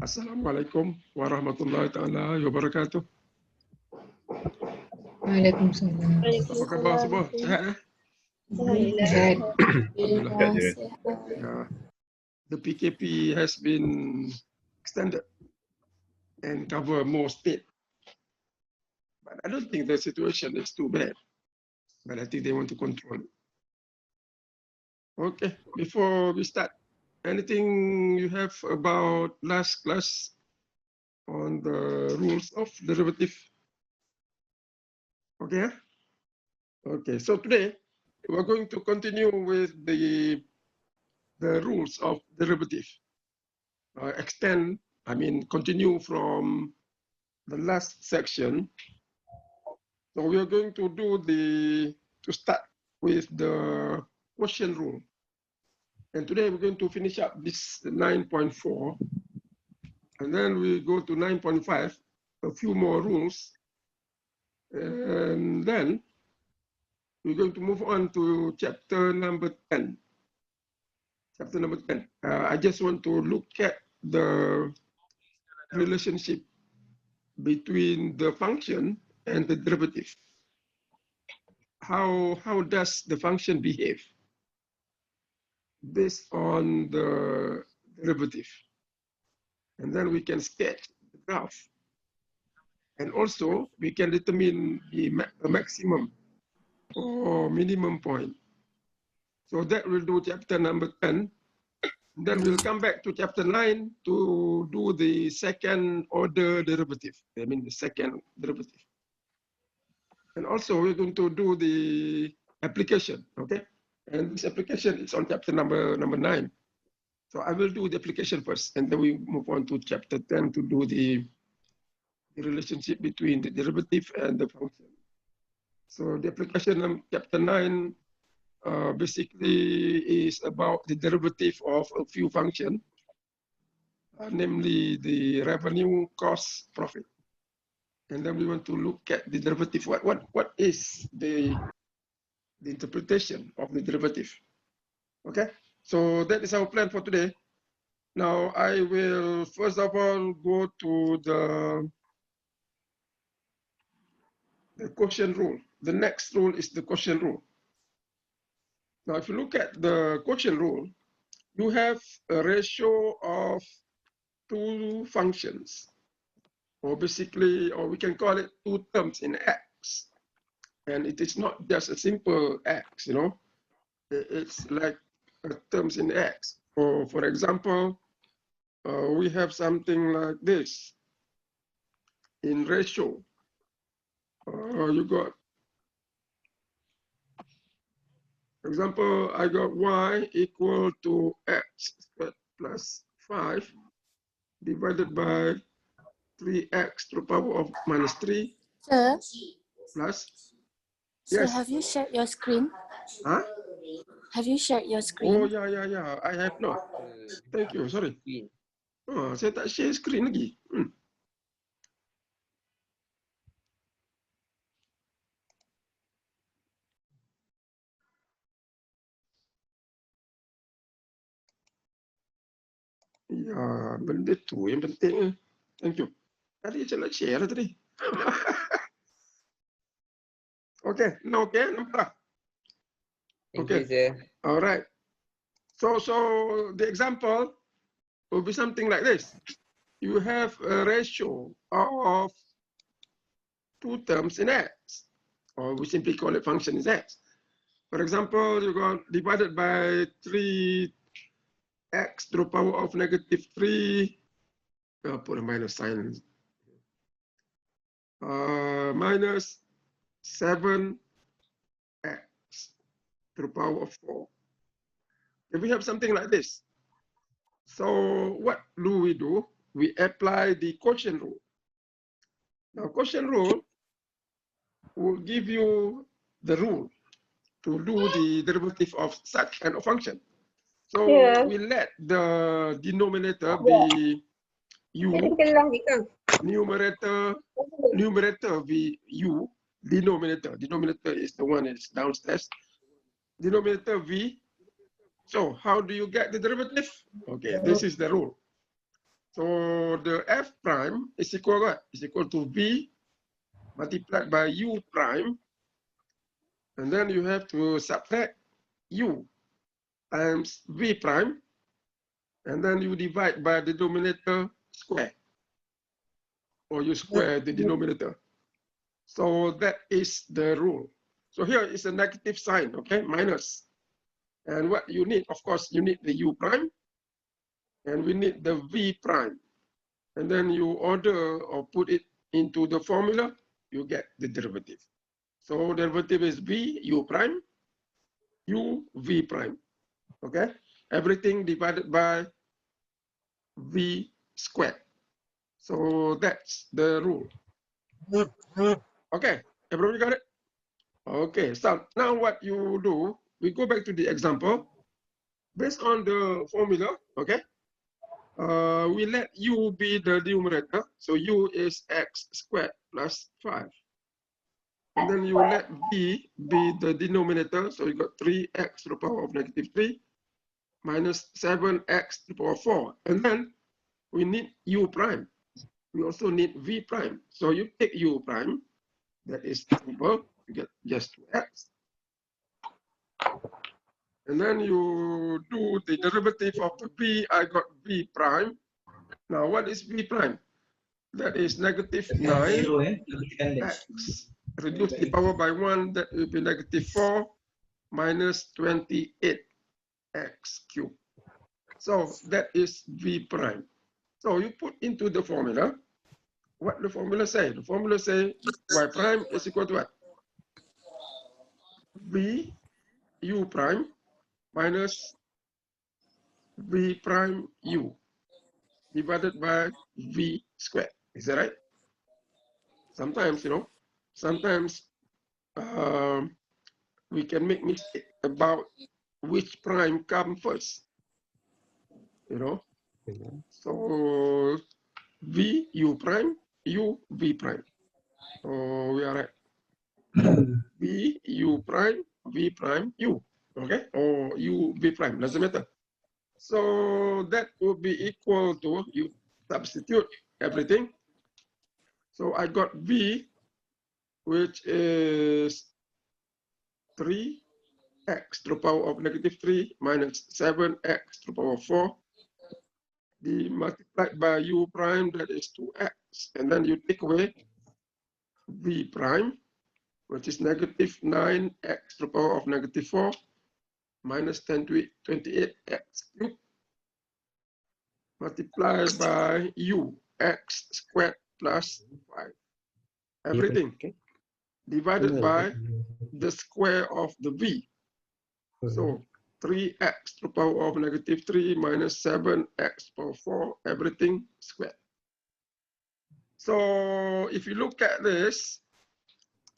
Assalamualaikum warahmatullahi taala wabarakatuh. Waalaikumsalam. Apa khabar semua? Sihat eh? Sehat. Alhamdulillah. Yeah. The PKP has been extended and cover more state. But I don't think the situation is too bad. But I think they want to control it. Okay, before we start, anything you have about last class on the rules of derivative? Okay. Okay, so today we're going to continue with the rules of derivative. Continue from the last section. So we are going to start with the quotient rule. And today we're going to finish up this 9.4. And then we go to 9.5, a few more rules. And then we're going to move on to chapter number 10. Chapter number 10. I just want to look at the relationship between the function and the derivative. How does the function behave based on the derivative? And then we can sketch the graph. And also we can determine the maximum or minimum point. So that will do chapter number 10. Then we'll come back to chapter 9 to do the second order derivative. I mean the second derivative. And also we're going to do the application, okay? And this application is on chapter number 9. So I will do the application first, and then we move on to chapter 10 to do the relationship between the derivative and the function. So the application of chapter 9 basically is about the derivative of a few functions, namely the revenue, cost, profit. And then we want to look at the derivative. What is the interpretation of the derivative? Okay, so that is our plan for today. Now I will first of all go to the quotient rule. The next rule is the quotient rule. Now if you look at the quotient rule, you have a ratio of two functions, or basically, or we can call it two terms in X. And it is not just a simple X, you know, it's like terms in X. For example, we have something like this. In ratio, you got, for example, I got y equal to x squared plus 5 divided by 3x to the power of minus 3 Sir, plus. sir, Yes. have you shared your screen? Huh? Have you shared your screen? Oh, yeah. I have not. Thank you. Sorry. Oh, saya tak share screen lagi. Ya, benda tu yang penting. Thank you. Tadi saya nak share tadi. Okay, no, okay, nampak. Okay, all right. So the example will be something like this. You have a ratio of two terms in X, or we simply call it function is X. For example, you got divided by 3x to the power of negative 3. I'll put a minus sign. Minus 7x to the power of 4. If we have something like this, so what do? We apply the quotient rule. Now, quotient rule will give you the rule to do the derivative of such kind of function. So we let the denominator be u, numerator be u, denominator is the one that's downstairs, denominator v. So how do you get the derivative? Okay, this is the rule. So the f prime is equal to what? Is equal to v multiplied by u prime. And then you have to subtract u times v prime. And then you divide by the denominator square. Or you square the denominator. So that is the rule. So here is a negative sign, okay, minus. And what you need, of course, you need the u prime, and we need the v prime. And then you order or put it into the formula, you get the derivative. So derivative is v u prime, u v prime, okay? Everything divided by v squared. So that's the rule. Okay, everybody got it? Okay, so now what you do, we go back to the example. Based on the formula, okay, we let u be the numerator. So u is x squared plus 5. And then you let v be the denominator. So you got 3x to the power of negative 3 minus 7x to the power 4. And then we need u prime. We also need v prime. So you take u prime, that is simple, you get just 2x. And then you do the derivative of the v, I got v prime. Now what is v prime? That is negative 9x. Reduce the power by 1, that will be negative 4 minus 28x cubed. So that is v prime. So you put into the formula, what the formula say? The formula say y prime is equal to what? V u prime minus v prime u divided by v squared. Is that right? Sometimes, sometimes we can make mistake about which prime come first. So v u prime, u v prime. So we are at v u prime, v prime u. Okay, or u v prime, doesn't matter. So that would be equal to, you substitute everything. So I got v, which is 3x to the power of negative 3 minus 7x to the power of 4. The multiplied by u prime, that is 2x. And then you take away v prime, which is negative 9x to the power of negative 4 minus 10 to 28x cubed, multiplied by u, x squared plus 5. Everything divided by the square of the v. So 3x to the power of negative 3 minus 7x to the power 4, everything squared. So if you look at this,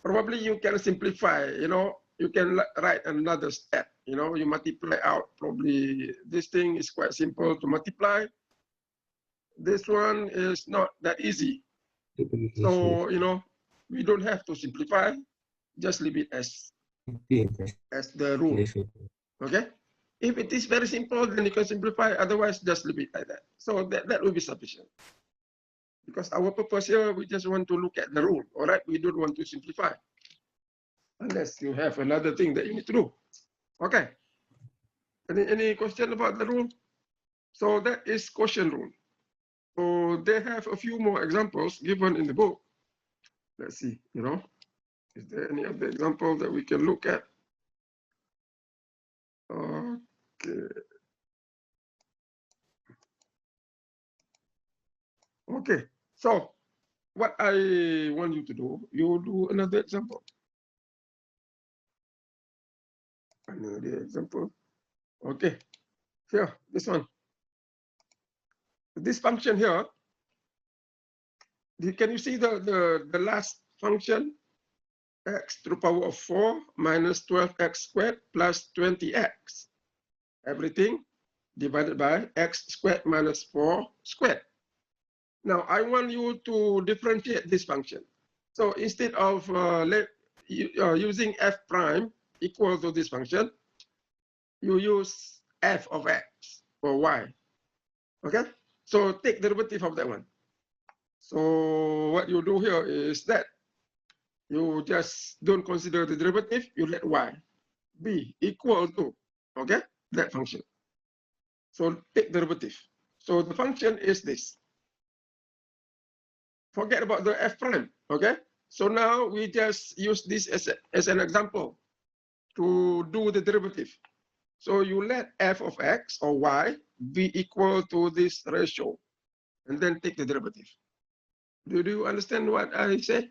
probably you can simplify, you can write another step, you multiply out. Probably this thing is quite simple to multiply. This one is not that easy. So, we don't have to simplify, just leave it as the rule. Okay? If it is very simple, then you can simplify. Otherwise, just leave it like that. So that will be sufficient. Because our purpose here, we just want to look at the rule. All right? We don't want to simplify. Unless you have another thing that you need to do. Okay. Any question about the rule? So that is quotient rule. So they have a few more examples given in the book. Let's see, is there any other example that we can look at? Okay. Okay, so what I want you to do, you do another example. Another example. Okay, here, this one. This function here, can you see the last function? X to the power of 4 minus 12x squared plus 20x. Everything divided by x squared minus 4 squared. Now, I want you to differentiate this function. So instead of using f prime equal to this function, you use f of x or y. Okay, so take derivative of that one. So what you do here is that you just don't consider the derivative, you let y be equal to, okay, that function. So take derivative. So the function is this. Forget about the f prime, okay? So now we just use this as an example to do the derivative. So you let f of x or y be equal to this ratio, and then take the derivative. Do you understand what I say?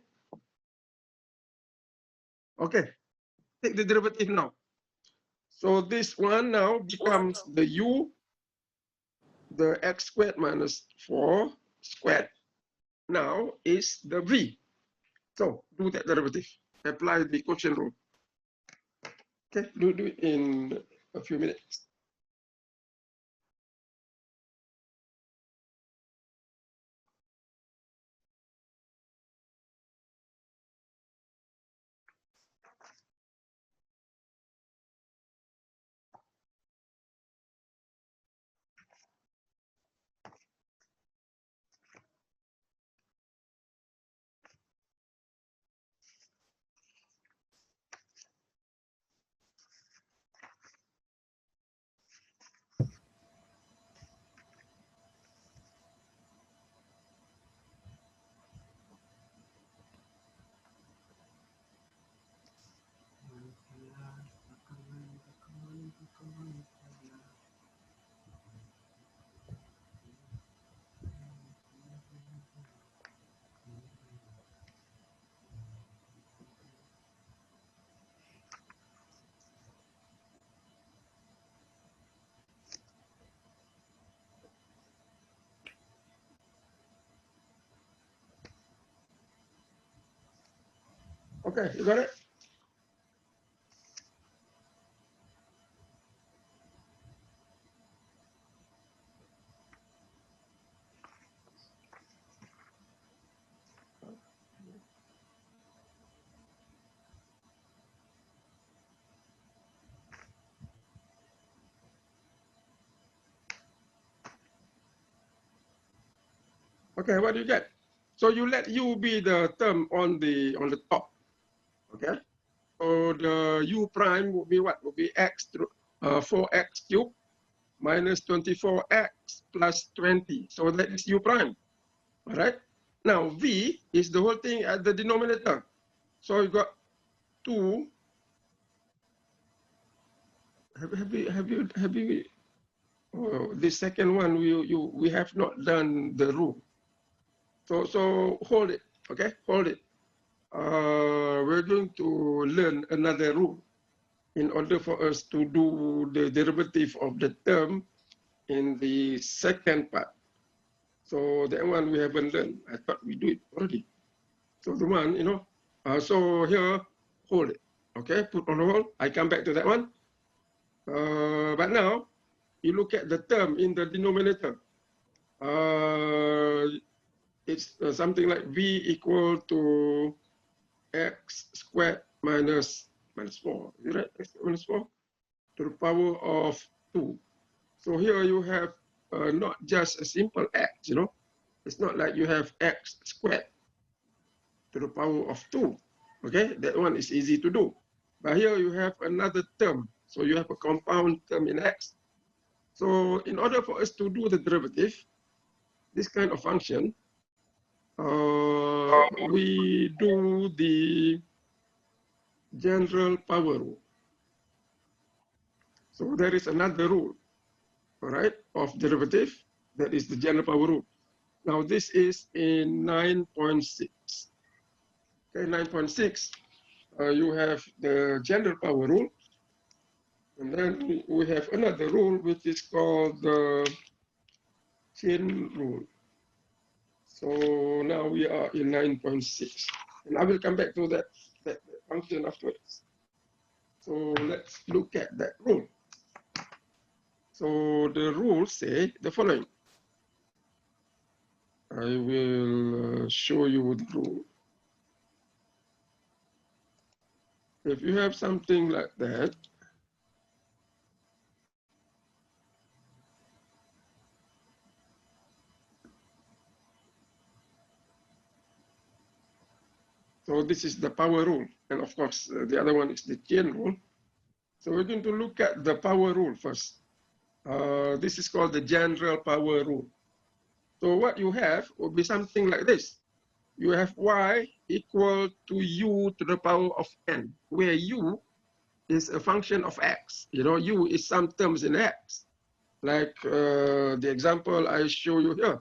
Okay, take the derivative now. So this one now becomes the u, the x squared minus 4 squared now is the v. So do that derivative. Apply the quotient rule. Okay, do it in a few minutes. Okay, you got it? Okay, what do you get? So you let u be the term on the top. Okay. So the u prime would be what? Would be x 4x cubed minus 24x plus 20. So that is u prime. All right. Now v is the whole thing at the denominator. So you got 2. Have you oh, the second one we have not done the rule. So hold it, okay? Hold it. We're going to learn another rule in order for us to do the derivative of the term in the second part. So that one we haven't learned. I thought we do it already. So the one, so here, hold it. Okay, put on hold. I come back to that one. But now, you look at the term in the denominator. It's something like v equal to x squared minus 4, right? X minus 4 to the power of 2. So here you have not just a simple x, It's not like you have x squared to the power of 2. Okay, that one is easy to do. But here you have another term. So you have a compound term in x. So in order for us to do the derivative, this kind of function, we do the general power rule. So there is another rule, all right, of derivative. That is the general power rule. Now this is in 9.6. Okay, 9.6, you have the general power rule. And then we have another rule which is called the chain rule. So now we are in 9.6. And I will come back to that function afterwards. So let's look at that rule. So the rules say the following. I will show you the rule. If you have something like that, So this is the power rule. And of course, the other one is the chain rule. So we're going to look at the power rule first. This is called the general power rule. So what you have will be something like this. You have y equal to u to the power of n, where u is a function of x. You know, u is some terms in x. Like the example I show you here.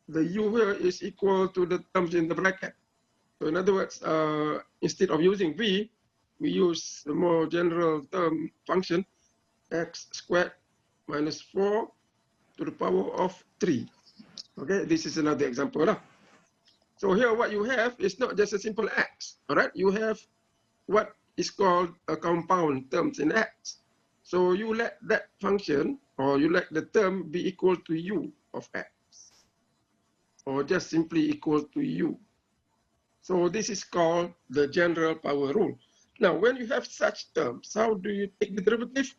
The u here is equal to the terms in the bracket. So in other words, instead of using v, we use the more general term function, x squared minus 4 to the power of 3. Okay, this is another example. So here what you have is not just a simple x, all right? You have what is called a compound terms in x. So you let that function, or you let the term be equal to u of x, or just simply equal to u. So this is called the general power rule. Now, when you have such terms, how do you take the derivative?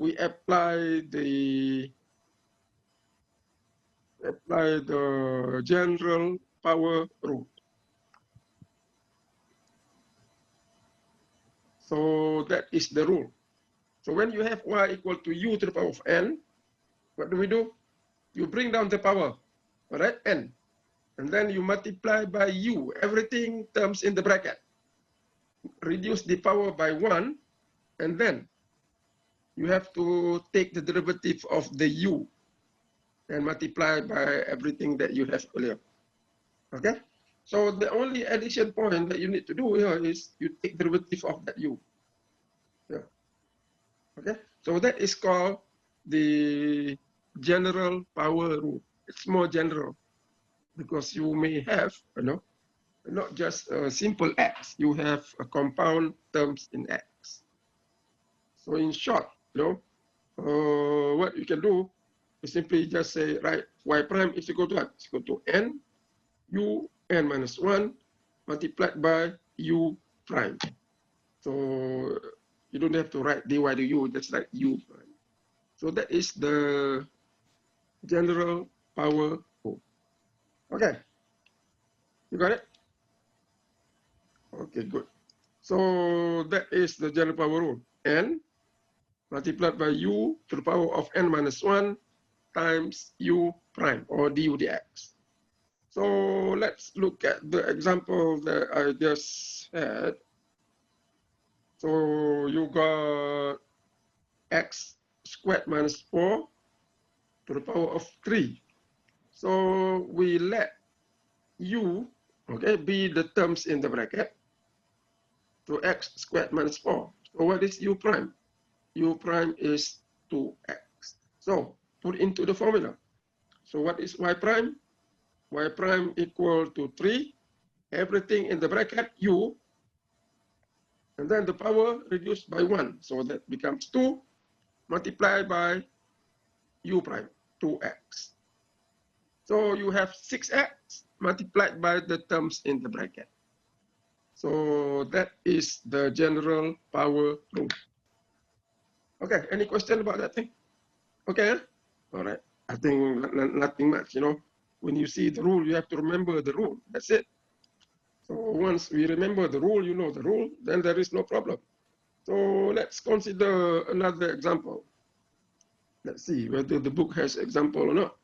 We apply the general power rule. So that is the rule. So when you have y equal to u to the power of n, what do? You bring down the power, all right, n. And then you multiply by u, everything terms in the bracket. Reduce the power by 1, and then you have to take the derivative of the u and multiply by everything that you have earlier. Okay? So the only addition point that you need to do here is you take derivative of that u. Yeah. Okay? So that is called the general power rule. It's more general because you may have, not just a simple x, you have a compound terms in x. So in short, what you can do is simply just say, right, y prime is equal to what? It's equal to n, u, n minus 1 multiplied by u prime. So you don't have to write dy du, just like u prime. So that is the general power rule. Okay, you got it? Okay, good. So that is the general power rule. N multiplied by u to the power of n minus 1 times u prime, or du dx. So let's look at the example that I just had. So you got x squared minus 4 to the power of 3. So we let u, okay, be the terms in the bracket to x squared minus 4. So what is u prime? U prime is 2x. So put into the formula. So what is y prime? Y prime equal to 3. Everything in the bracket, u. And then the power reduced by 1. So that becomes 2 multiplied by u prime, 2x. So you have 6x multiplied by the terms in the bracket. So that is the general power rule. Okay, any question about that thing? Okay, all right. I think nothing much, When you see the rule, you have to remember the rule. That's it. So once we remember the rule, you know the rule, then there is no problem. So let's consider another example. Let's see whether the book has example or not.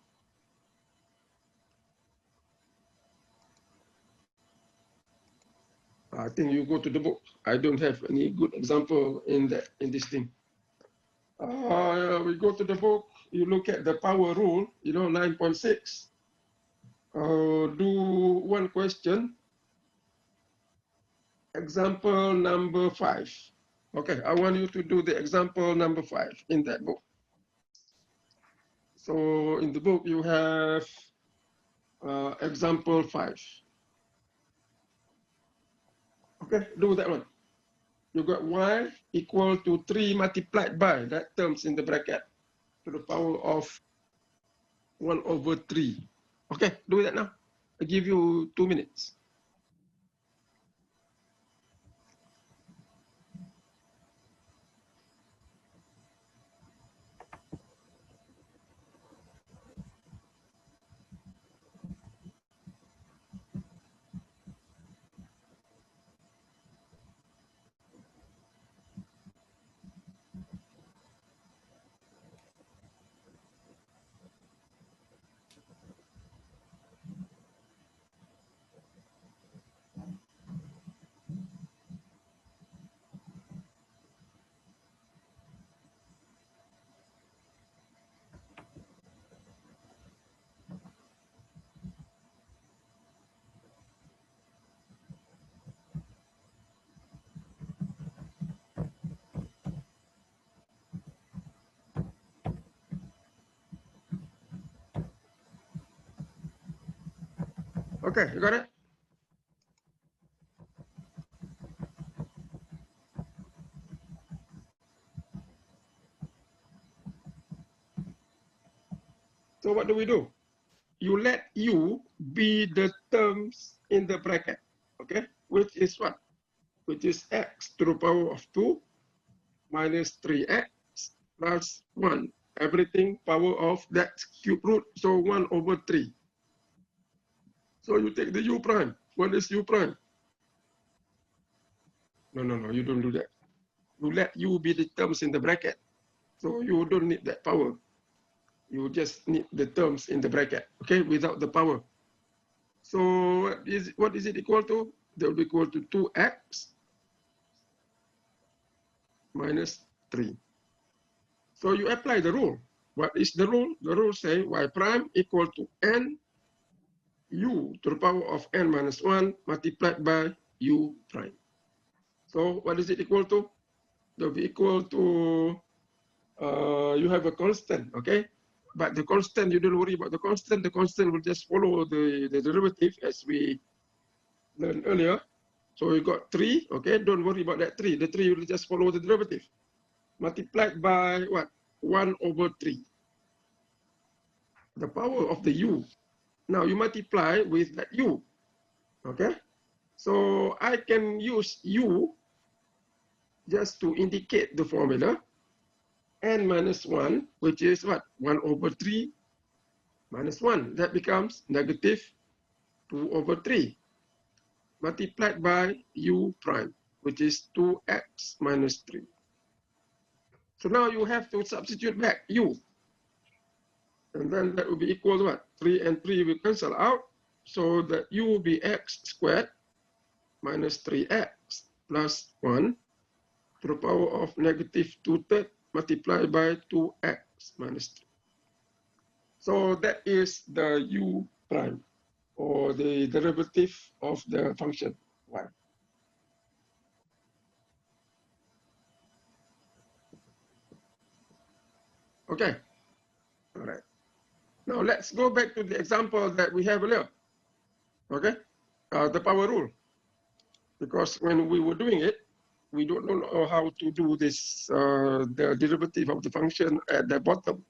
I think you go to the book. I don't have any good example in this thing. We go to the book, you look at the power rule, 9.6. Do one question. Example number 5. Okay, I want you to do the example number 5 in that book. So in the book, you have example 5. Okay, do that one. You got y equal to 3 multiplied by that terms in the bracket to the power of 1 over 3. Okay, do that now. I give you 2 minutes. Okay, you got it? So what do? You let u be the terms in the bracket, okay? Which is what? Which is x to the power of 2 minus 3x plus 1. Everything power of that cube root, so 1 over 3. So you take the u prime. What is u prime? No, you don't do that. You let u be the terms in the bracket. So you don't need that power. You just need the terms in the bracket, okay, without the power. So what is it equal to? That will be equal to 2x minus 3. So you apply the rule. What is the rule? The rule says y prime equal to n u to the power of n minus 1 multiplied by u prime. So what is it equal to? It will be equal to, you have a constant, okay? But the constant, you don't worry about the constant. The constant will just follow the derivative as we learned earlier. So we got 3, okay? Don't worry about that 3. The 3 will just follow the derivative. Multiplied by what? 1 over 3. The power of the u. Now you multiply with that u, okay? So I can use u just to indicate the formula. N minus 1, which is what? 1 over 3 minus 1. That becomes negative 2 over 3 multiplied by u prime, which is 2x minus 3. So now you have to substitute back u. And then that will be equal to what? 3 and 3 will cancel out. So that u will be x squared minus 3x plus 1 to the power of negative 2/3 multiplied by 2x minus 3. So that is the u prime, or the derivative of the function y. Okay, all right. Now let's go back to the example that we have earlier, okay? The power rule. Because when we were doing it, we don't know how to do this, the derivative of the function at the bottom.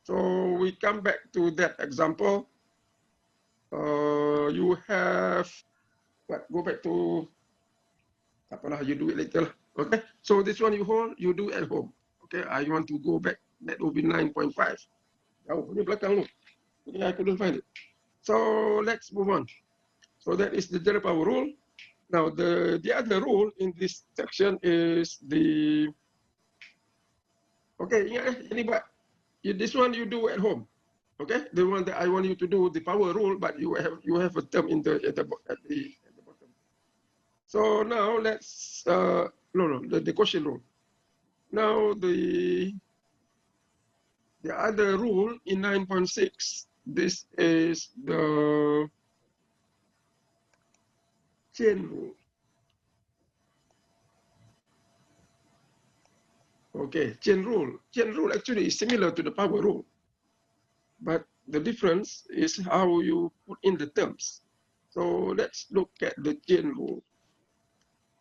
So we come back to that example. You have, what, go back to, you do it later. Okay, so this one you hold, you do at home. Okay, I want to go back, that will be 9.5. Oh, ini belakang lu. I couldn't find it. So let's move on. So that is the general power rule. Now the other rule in this section is the, okay, this one you do at home. Okay, the one that I want you to do the power rule, but you have a term in the at the bottom. So now let's the quotient rule. Now the other rule in 9.6. This is the chain rule. Okay, chain rule. Chain rule actually is similar to the power rule, but the difference is how you put in the terms. So let's look at the chain rule.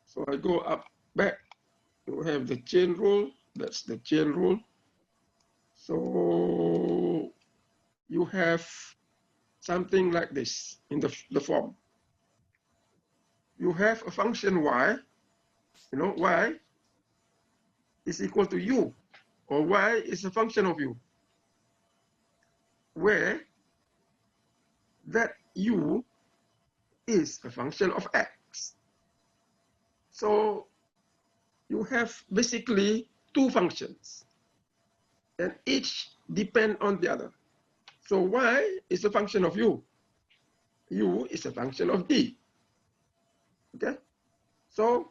So I go up back. You have the chain rule. That's the chain rule. So you have something like this in the form. You have a function y. You know, y is equal to u, or y is a function of u, where that u is a function of x. So you have basically two functions, and each depend on the other. So y is a function of u. U is a function of d. Okay? So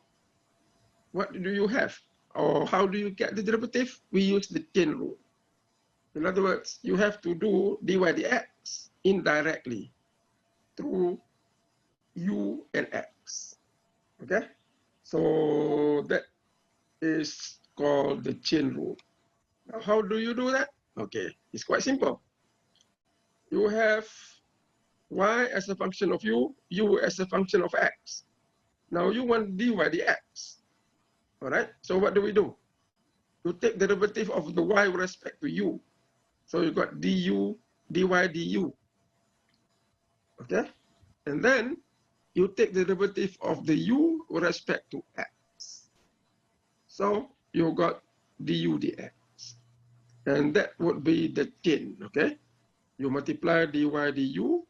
what do you have? Or how do you get the derivative? We use the chain rule. In other words, you have to do dy dx indirectly through u and x. Okay? So that is called the chain rule. Now, how do you do that? Okay, it's quite simple. You have y as a function of u as a function of x. Now you want dy dx. All right, so what do? You take the derivative of the y with respect to u. So you got du, dy, du. Okay, and then you take the derivative of the u with respect to x. So you got du dx. And that would be the chain, okay? You multiply dy du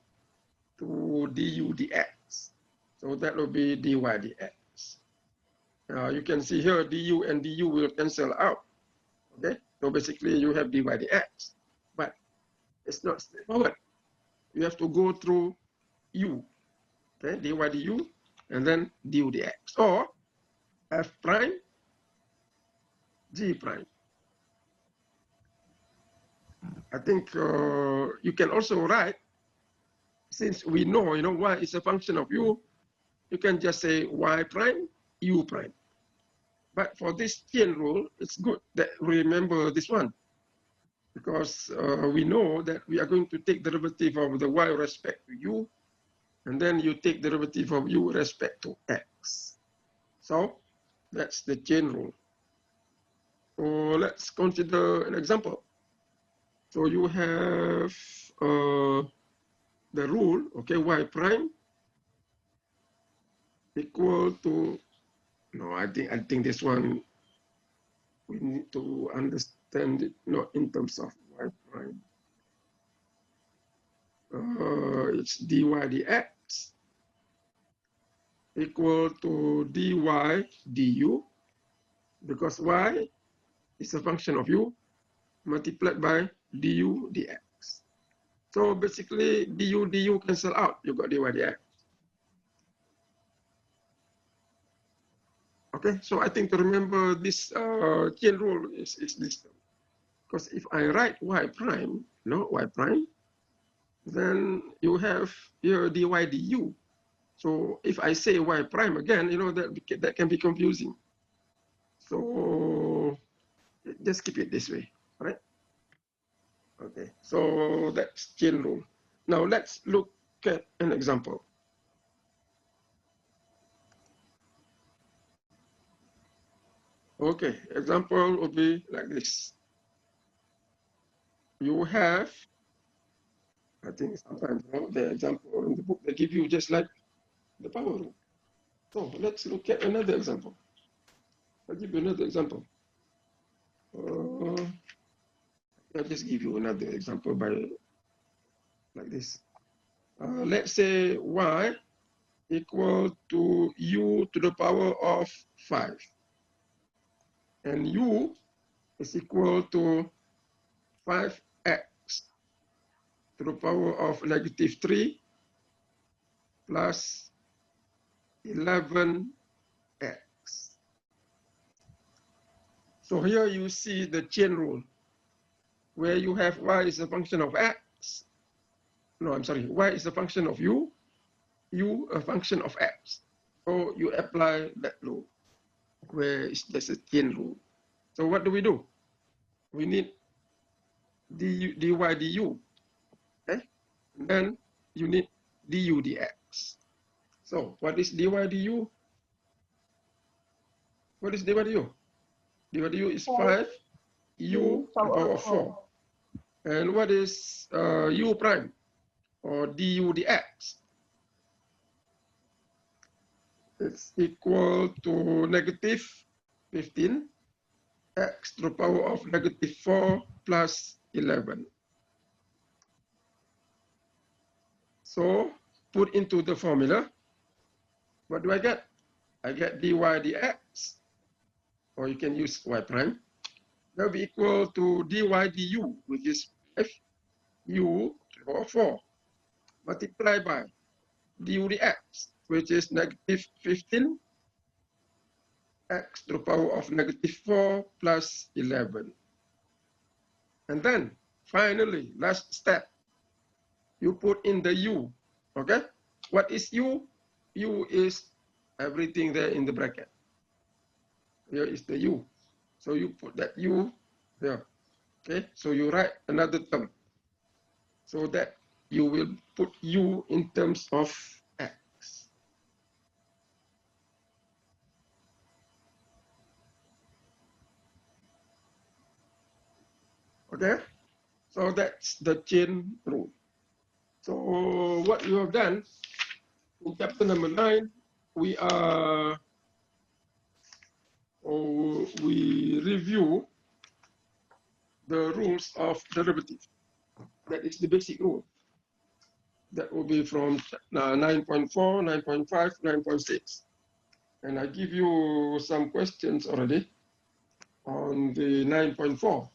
to du dx. So that will be dy dx. You can see here du and du will cancel out, okay? So basically you have dy dx, but it's not straightforward. You have to go through u, okay? Dy du, and then du dx, or f prime, g prime. I think you can also write, since we know, y is a function of u, you can just say y prime, u prime. But for this chain rule, it's good that we remember this one, because we know that we are going to take derivative of the y with respect to u, and then you take derivative of u with respect to x. So that's the chain rule. So let's consider an example. So you have the rule, okay, y prime equal to, no, I think this one we need to understand it not in terms of y prime. It's dy dx equal to dy du, because y is a function of u multiplied by du dx. So basically du cancel out, you got dy dx. Okay, so I think to remember this chain rule is this term. Because if I write y prime, y prime, then you have your dy du. So if I say y prime again, that can be confusing. So just keep it this way, all right? Okay, so that's chain rule. Now let's look at an example. Okay, example would be like this. You have, I think sometimes the example in the book, they give you just like the power rule. So let's look at another example. I'll give you another example. I'll just give you another example by like this. Let's say y equal to u to the power of 5. And u is equal to 5x to the power of -3 plus 11x. So here you see the chain rule, where you have y is a function of x. No, I'm sorry, y is a function of u a function of x. So you apply that rule, where it's just a chain rule. So what do? We need dy du, okay? And then you need du dx. So what is dy du? What is dy du? Dy du is 5 u to the power of 4. And what is u prime, or du dx? It's equal to -15 x to the power of -4 plus 11. So put into the formula, what do I get? I get dy dx, or you can use y prime. That will be equal to dy du, which is 5 u to the power of 4, multiplied by du dx, which is -15 x to the power of -4 plus 11. And then finally, last step, you put in the u, okay? What is u? U is everything there in the bracket. Here is the u. So you put that u here, okay? So you write another term. So that you will put U in terms of X. Okay, so that's the chain rule. So what you have done in chapter number 9, we review the rules of derivative. That is the basic rule. That will be from 9.4, 9.5, 9.6. And I give you some questions already on the 9.4,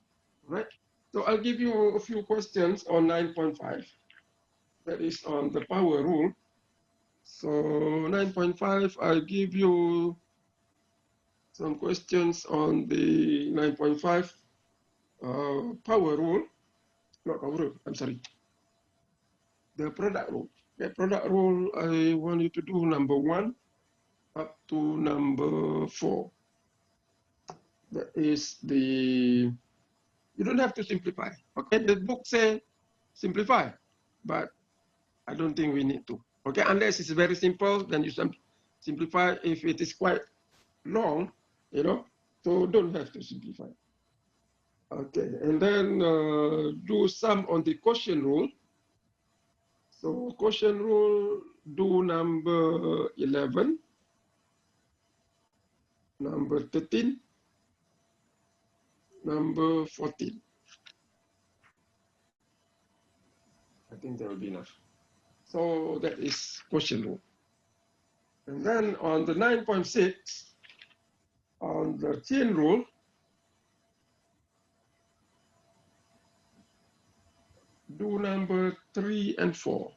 right? So I'll give you a few questions on 9.5. That is on the power rule. So 9.5, I'll give you some questions on the 9.5 power rule. Not power rule, I'm sorry. The product rule. The product rule, I want you to do number 1 up to number 4. That is the, you don't have to simplify. Okay, the book says simplify, but I don't think we need to. Okay, unless it's very simple, then you simplify. If it is quite long, you know, so don't have to simplify. Okay, and then do some on the quotient rule. So quotient rule, do number 11, number 13, number 14. I think that will be enough. So that is quotient rule. And then on the 9.6, on the chain rule, do number 3 and 4.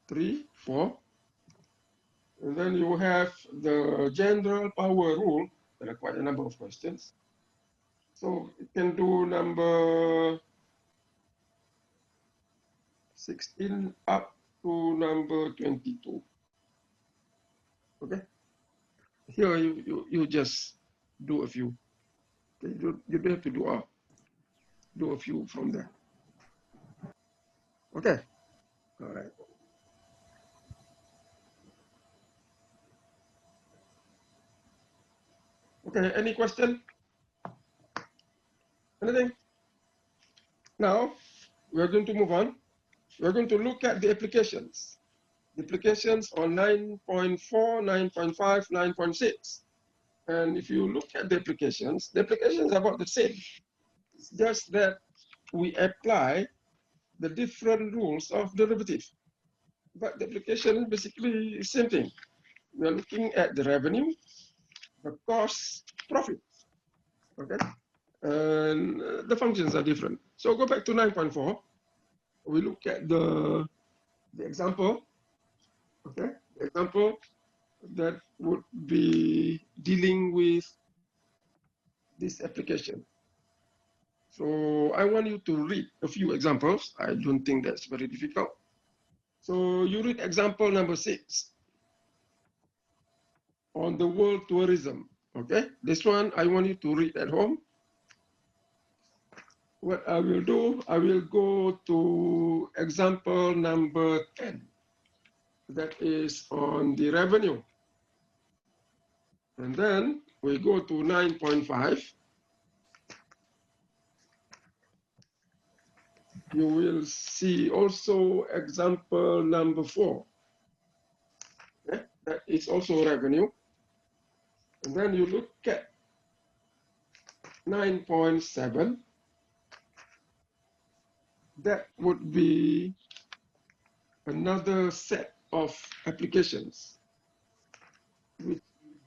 3, 4. And then you have the general power rule. There are quite a number of questions. So you can do number 16 up to number 22. Okay. Here you just do a few. Okay? You don't have to do all. Do a few from there. Okay. All right. Okay. Any question? Anything? Now we are going to move on. We are going to look at the applications. The applications on 9.4, 9.5, 9.6. And if you look at the applications are about the same. It's just that we apply the different rules of derivative. But the application basically is same thing. We are looking at the revenue, the cost, profit. Okay? And the functions are different. So go back to 9.4. We look at the example. Okay? The example that would be dealing with this application. So I want you to read a few examples. I don't think that's very difficult. So you read example number 6 on the world tourism. Okay, this one I want you to read at home. What I will do, I will go to example number 10. That is on the revenue. And then we go to 9.5. You will see also example number 4. Okay? That is also revenue. And then you look at 9.7. That would be another set of applications which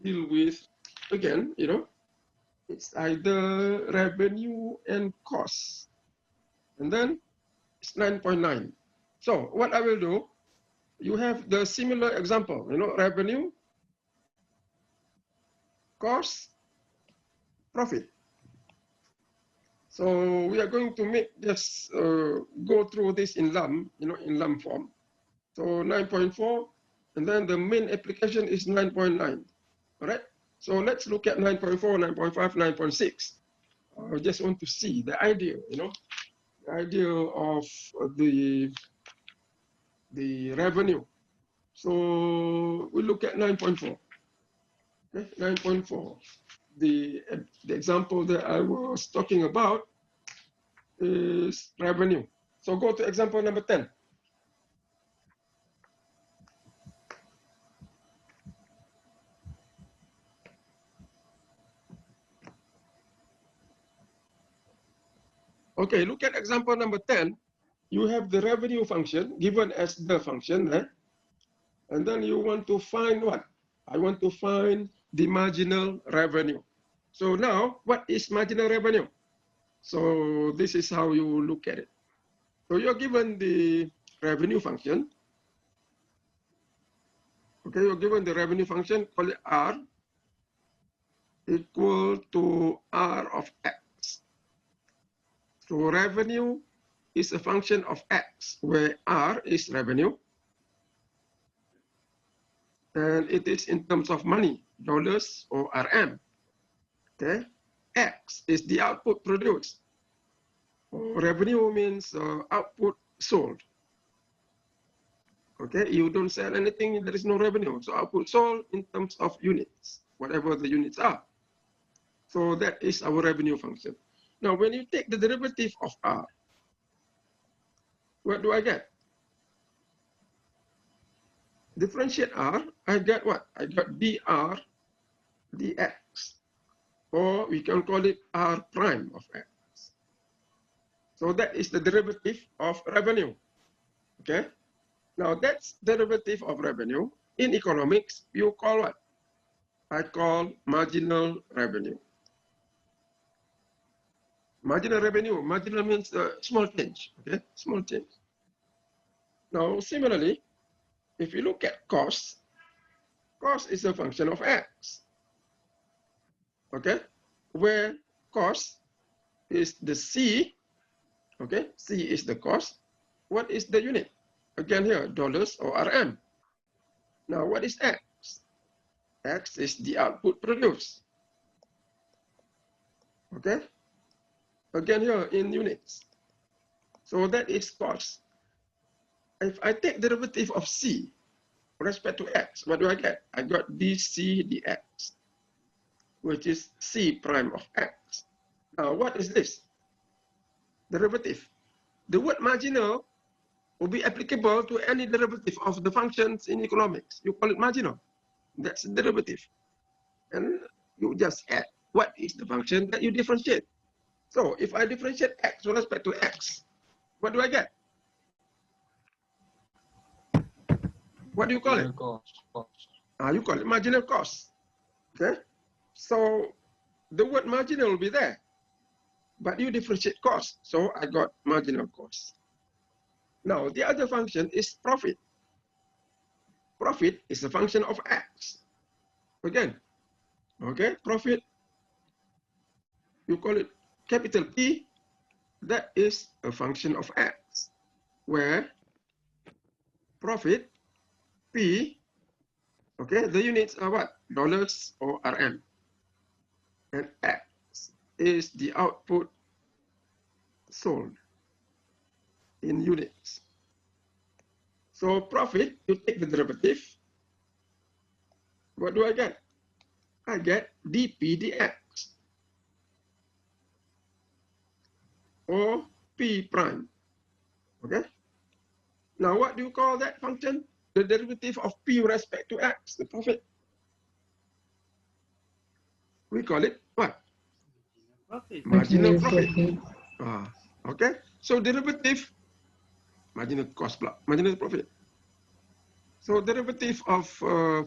deal with, again, you know, it's either revenue and cost. And then it's 9.9. So what I will do, you have the similar example, you know, revenue, cost, profit. So we are going to make this, go through this in lump, you know, in lump form. So 9.4, and then the main application is 9.9, all right? So let's look at 9.4, 9.5, 9.6. I just want to see the idea, you know, idea of the revenue. So we look at 9.4. Okay, 9.4. The example that I was talking about is revenue. So go to example number 10. Okay, look at example number 10. You have the revenue function given as the function, and then you want to find what? I want to find the marginal revenue. So now, what is marginal revenue? So this is how you look at it. So you're given the revenue function. Okay, you're given the revenue function, call it R, equal to R of X. So revenue is a function of X, where R is revenue. And it is in terms of money, dollars or RM. Okay, X is the output produced. Revenue means output sold. Okay, you don't sell anything, there is no revenue. So output sold in terms of units, whatever the units are. So that is our revenue function. Now, when you take the derivative of R, what do I get? Differentiate R, I get what? I got dr dx, or we can call it R prime of X. So that is the derivative of revenue, okay? Now that's derivative of revenue. In economics, you call what? I call marginal revenue. Marginal revenue, marginal means small change, okay? Small change. Now, similarly, if you look at cost, cost is a function of X, okay? Where cost is the C, okay? C is the cost. What is the unit? Again here, dollars or RM. Now, what is X? X is the output produced, okay? Again here in units. So that is cost. If I take derivative of C with respect to X, what do I get? I got dC dx, which is C prime of X. Now, what is this? Derivative. The word marginal will be applicable to any derivative of the functions in economics. You call it marginal. That's the derivative. And you just add what is the function that you differentiate. So if I differentiate X with respect to X, what do I get? What do you call it? You call it marginal cost. Okay? So the word marginal will be there, but you differentiate cost. So I got marginal cost. Now the other function is profit. Profit is a function of X. Again, okay, profit, you call it capital P, that is a function of X, where profit, P, okay, the units are what? Dollars or RM. And X is the output sold in units. So profit, you take the derivative. What do I get? I get dP dx, or P prime. Okay? Now, what do you call that function? The derivative of P with respect to X, the profit. We call it what? Marginal profit. Okay, so derivative, marginal cost plus marginal profit. So derivative of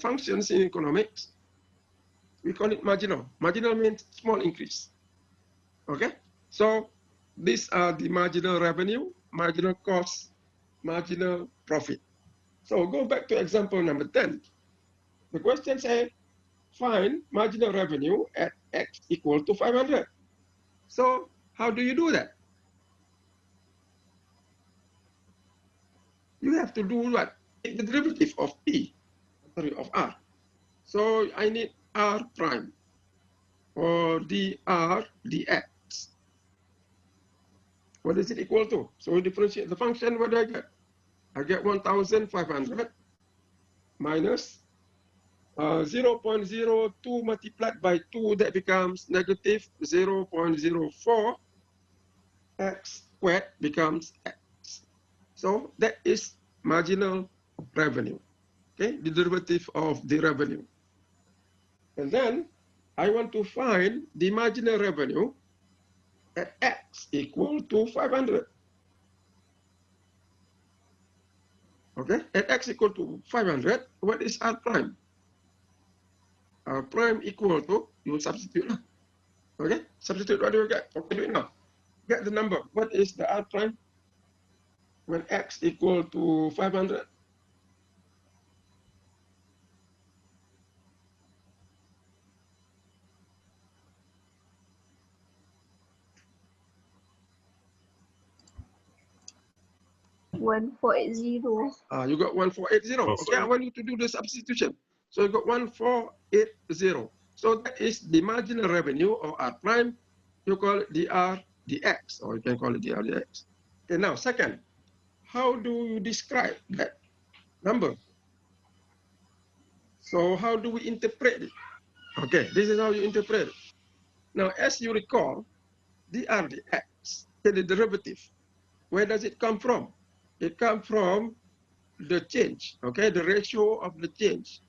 functions in economics, we call it marginal. Marginal means small increase. Okay, so these are the marginal revenue, marginal cost, marginal profit. So go back to example number 10. The question says, find marginal revenue at X equal to 500. So how do you do that? You have to do what? Take the derivative of P, sorry, of R. So I need R prime, or dr dx, What is it equal to? So we differentiate the function. What do I get? I get 1,500 minus 0.02 multiplied by 2, that becomes negative 0.04. X squared becomes X. So that is marginal revenue, okay, the derivative of the revenue. And then I want to find the marginal revenue at X equal to 500. Okay, at X equal to 500, what is R prime? R prime equal to, you substitute. Okay, substitute, what do you get? Okay, do it now. Get the number. What is the R prime when X equal to 500? You got 1480. Okay, I want you to do the substitution. So you got 1480. So that is the marginal revenue or R prime. You call it dr dx, or you can call it dr dx. Okay, now second, how do you describe that number? So how do we interpret it? Okay, this is how you interpret it. Now, as you recall, dr dx, the derivative, where does it come from? It comes from the change, okay, the ratio of the change.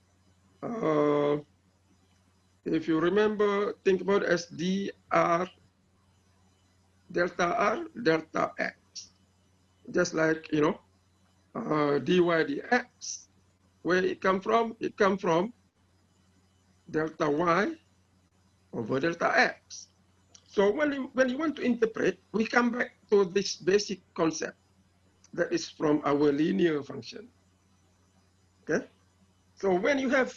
If you remember, think about it as dr delta r delta x, just like, you know, dy dx. Where it come from? It come from delta y over delta x. So when you want to interpret, we come back to this basic concept that is from our linear function. Okay. So when you have,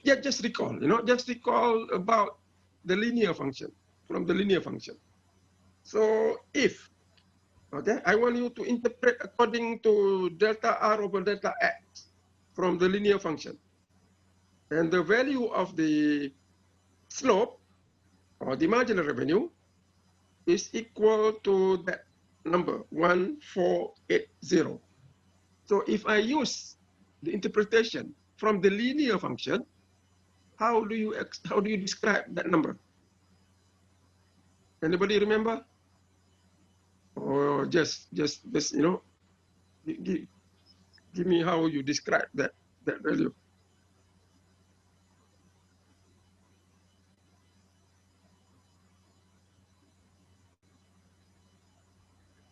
yeah, just recall, you know, just recall about the linear function, from the linear function. So if, okay, I want you to interpret according to delta r over delta x from the linear function. And the value of the slope or the marginal revenue is equal to that number, 1480. So if I use the interpretation from the linear function, how do you describe that number? Anybody remember? Or just you know, give me how you describe that value.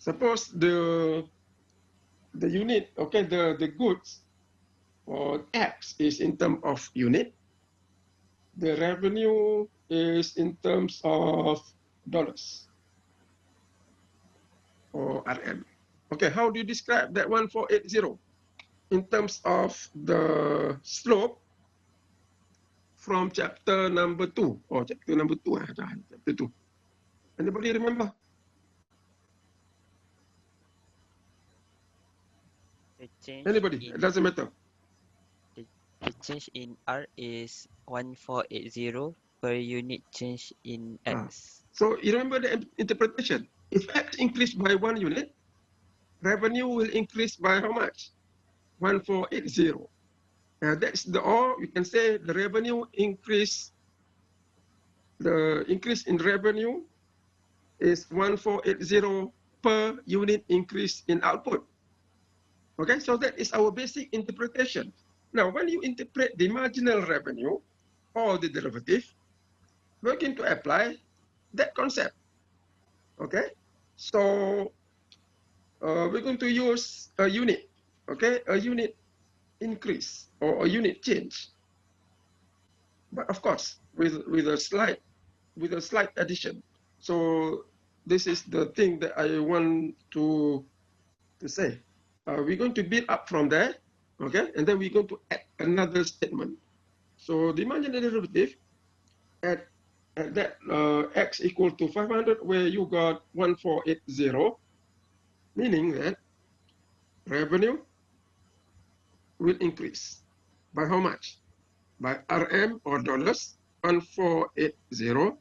Suppose the unit, okay, the goods or X is in terms of unit. The revenue is in terms of dollars or RM. Okay, how do you describe that 1480 in terms of the slope from chapter number 2 or chapter number 2? Chapter 2. Anybody remember? Anybody? It doesn't matter. The change in R is 1480 per unit change in X. So you remember the interpretation. If X increased by 1 unit, revenue will increase by how much? 1480. That's the, or you can say the revenue increase, the increase in revenue is 1480 per unit increase in output. Okay, so that is our basic interpretation. Now, when you interpret the marginal revenue or the derivative, we're going to apply that concept. Okay, so we're going to use a unit, okay, a unit increase or a unit change, but of course with a slight addition. So this is the thing that I want to say. We're going to build up from there, okay, and then we're going to add another statement. So the marginal derivative at that x equal to 500, where you got 1480, meaning that revenue will increase by how much? By RM or dollars, 1480,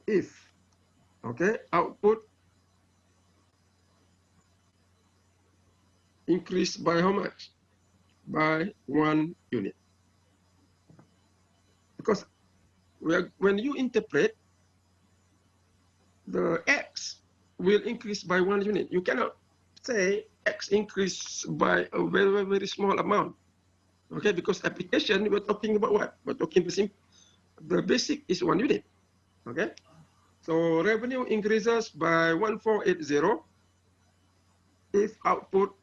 if Okay, output increased by how much? By 1 unit. Because when you interpret, the X will increase by 1 unit. You cannot say X increase by a very, very, very small amount. Okay, because application, we're talking about what? We're talking the basic is 1 unit. Okay, so revenue increases by 1480 if output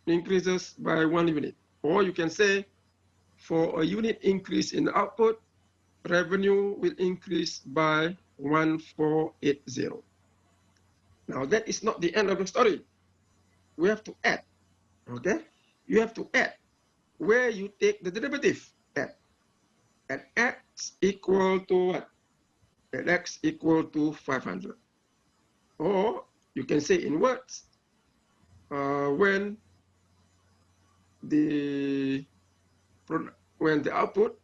increases by 1 unit. Or you can say for a unit increase in the output, revenue will increase by 1480. Now that is not the end of the story. We have to add, okay? You have to add where you take the derivative at x equal to what? At x equal to 500. Or you can say in words, when the output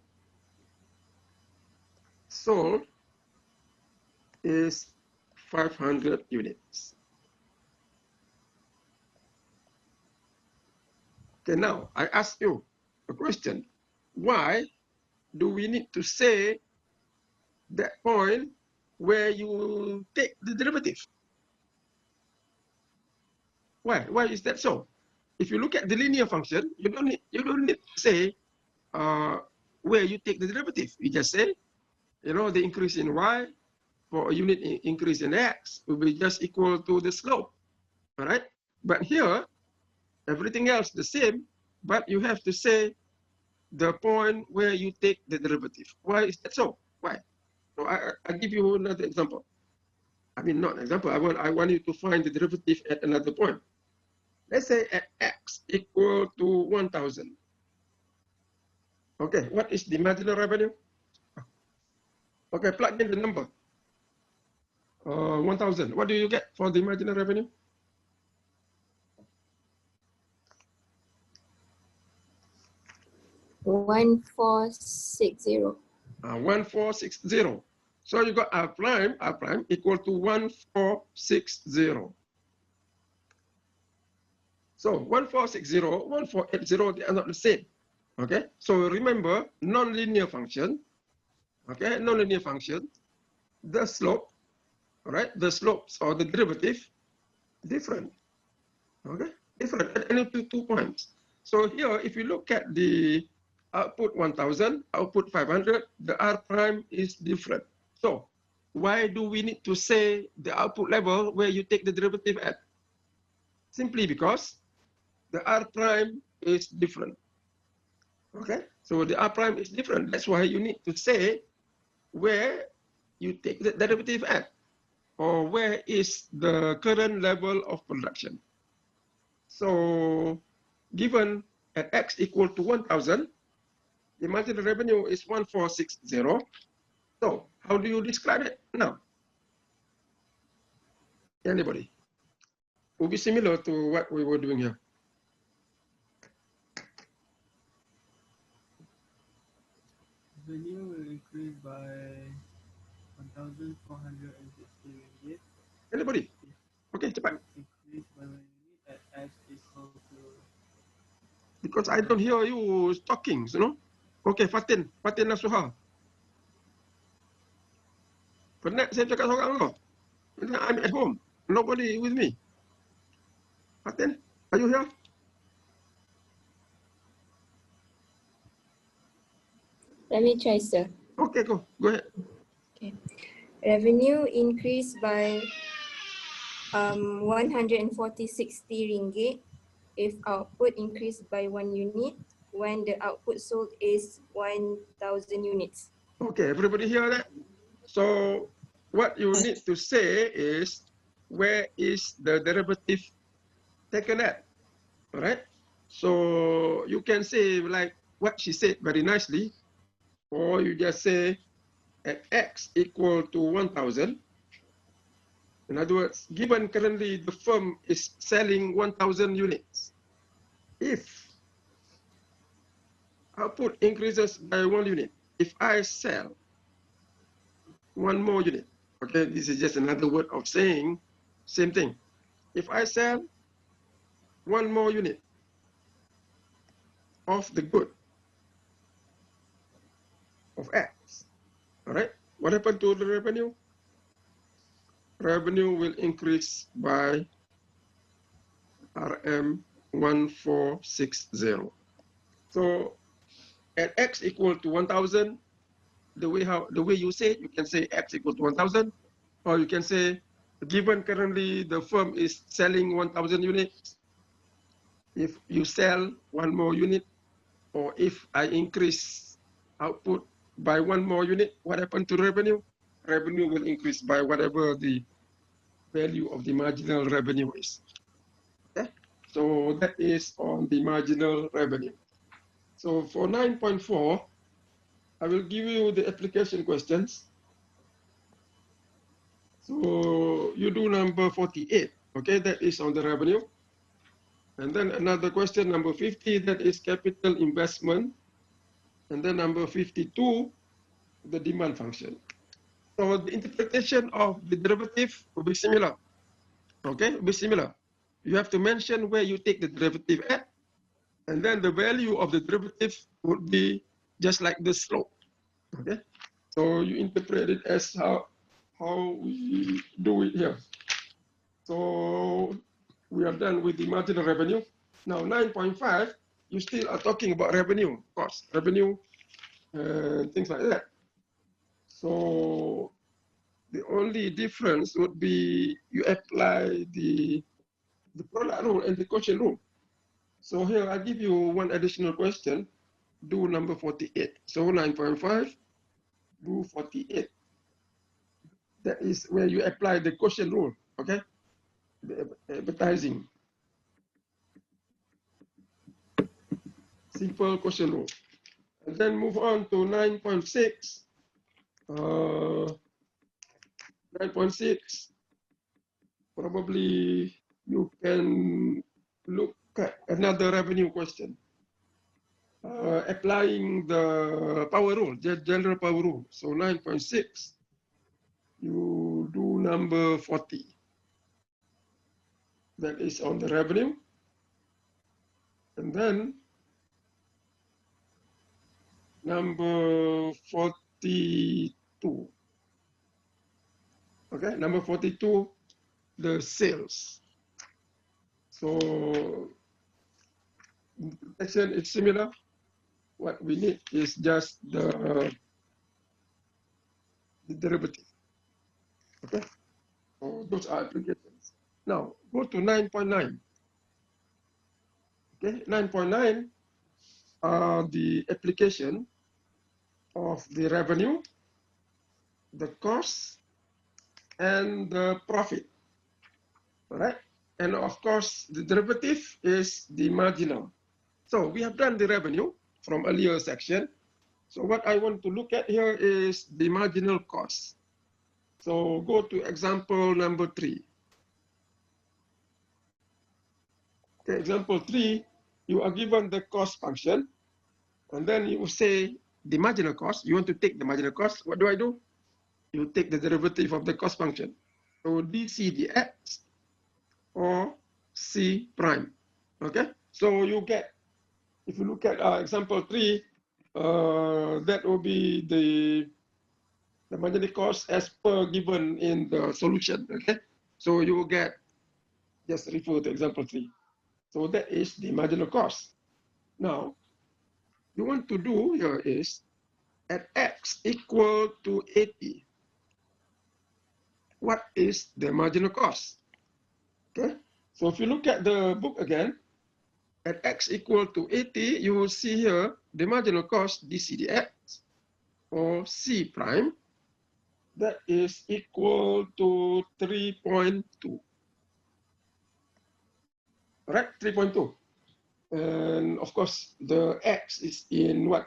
sold is 500 units. Okay, now I ask you a question. Why do we need to say that point where you take the derivative? Why? Why is that so? If you look at the linear function, you don't need to say where you take the derivative. You just say, you know, the increase in y for a unit increase in x will be just equal to the slope. All right. But here, everything else the same, but you have to say the point where you take the derivative. Why is that so? Why? So I give you another example. I mean, not an example. I want you to find the derivative at another point. Let's say at x equal to 1,000. Okay, what is the marginal revenue? Okay, plug in the number. 1,000. What do you get for the marginal revenue? $1,460. 1,460. So you got R prime equal to 1,460. So 1,460, 1,480, they are not the same. Okay, so remember non-linear function. Okay, non-linear function, the slope, all right, the slopes or the derivative, different. Okay, different at any 2 points. So here, if you look at the output 1,000, output 500, the R prime is different. So why do we need to say the output level where you take the derivative at? Simply because the R prime is different. Okay, so the R prime is different. That's why you need to say where you take the derivative at, or where is the current level of production. So given at x equal to 1,000, the marginal revenue is 1,460. So how do you describe it now? Anybody? Will be similar to what we were doing here. Revenue will increase by 1,460 ringgit. Anybody? Okay, cepat. Increase by 1 unit at x equal to. Because I don't hear you talking, you know. Okay, Fatin Nasuha. Penat saya cakap seorang loh. I'm at home. Nobody with me. Fatin, are you here? Let me try, sir. Okay, go ahead. Okay. Revenue increased by 140.60 ringgit if output increased by 1 unit when the output sold is 1,000 units. Okay, everybody hear that? So what you need to say is where is the derivative taken at? All right. So you can say like what she said very nicely, or you just say at x equal to 1,000. In other words, given currently the firm is selling 1,000 units, if output increases by 1 unit, if I sell 1 more unit, Okay, this is just another word of saying same thing. If I sell one more unit of the good of X, all right, what happened to the revenue? Revenue will increase by RM 1460. So at X equal to 1000, the way you say it, you can say X equal to 1000, or you can say, given currently the firm is selling 1000 units, if you sell one more unit, or if I increase output by one more unit, what happened to revenue? Revenue will increase by whatever the value of the marginal revenue is. Okay, so that is on the marginal revenue. So for 9.4, I will give you the application questions. So you do number 48, okay, that is on the revenue. And then another question, number 50, that is capital investment. And then number 52, the demand function. So the interpretation of the derivative will be similar, okay, will be similar. You have to mention where you take the derivative at, and then the value of the derivative would be just like the slope, okay? So you interpret it as how we do it here. So we are done with the marginal revenue. Now 9.5, you still are talking about revenue, cost, revenue, things like that. So the only difference would be you apply the product rule and the quotient rule. So here I give you one additional question. Do number 48. So 9.5, do 48. That is where you apply the quotient rule, okay? The advertising. Simple quotient rule. And then move on to 9.6. 9.6, probably you can look at another revenue question. Applying the power rule, general power rule. So 9.6, you do number 40. That is on the revenue. And then number 42. Okay, number 42, the sales. So interpretation is similar. What we need is just the derivative. Okay, so those are applications. Now go to 9.9. Okay, 9.9 are the application of the revenue, the cost, and the profit. All right, and of course the derivative is the marginal. So we have done the revenue from earlier section. So what I want to look at here is the marginal cost. So go to example number 3. Okay, example 3, you are given the cost function, and then you say the marginal cost. You want to take the marginal cost. What do? You take the derivative of the cost function. So dc dx or c prime. Okay, so you get, if you look at example 3, that will be the marginal cost as per given in the solution. Okay, so you will get, just refer to example 3. So that is the marginal cost. Now, you want to do here is at x equal to 80. What is the marginal cost? Okay, so if you look at the book again, at x equal to 80, you will see here the marginal cost dc dx or c prime, that is equal to 3.2. Right, 3.2. And of course, the x is in what?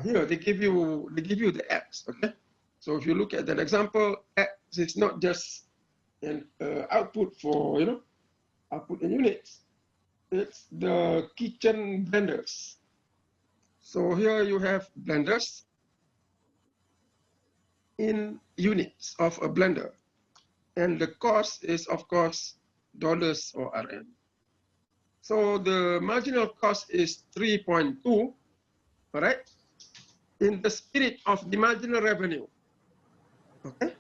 Here they give you the x. Okay, so if you look at that example, x is not just an output for output in units. It's the kitchen blenders. So here you have blenders. in units of a blender. And the cost is, of course, dollars or RM. So the marginal cost is 3.2, all right? In the spirit of the marginal revenue, okay?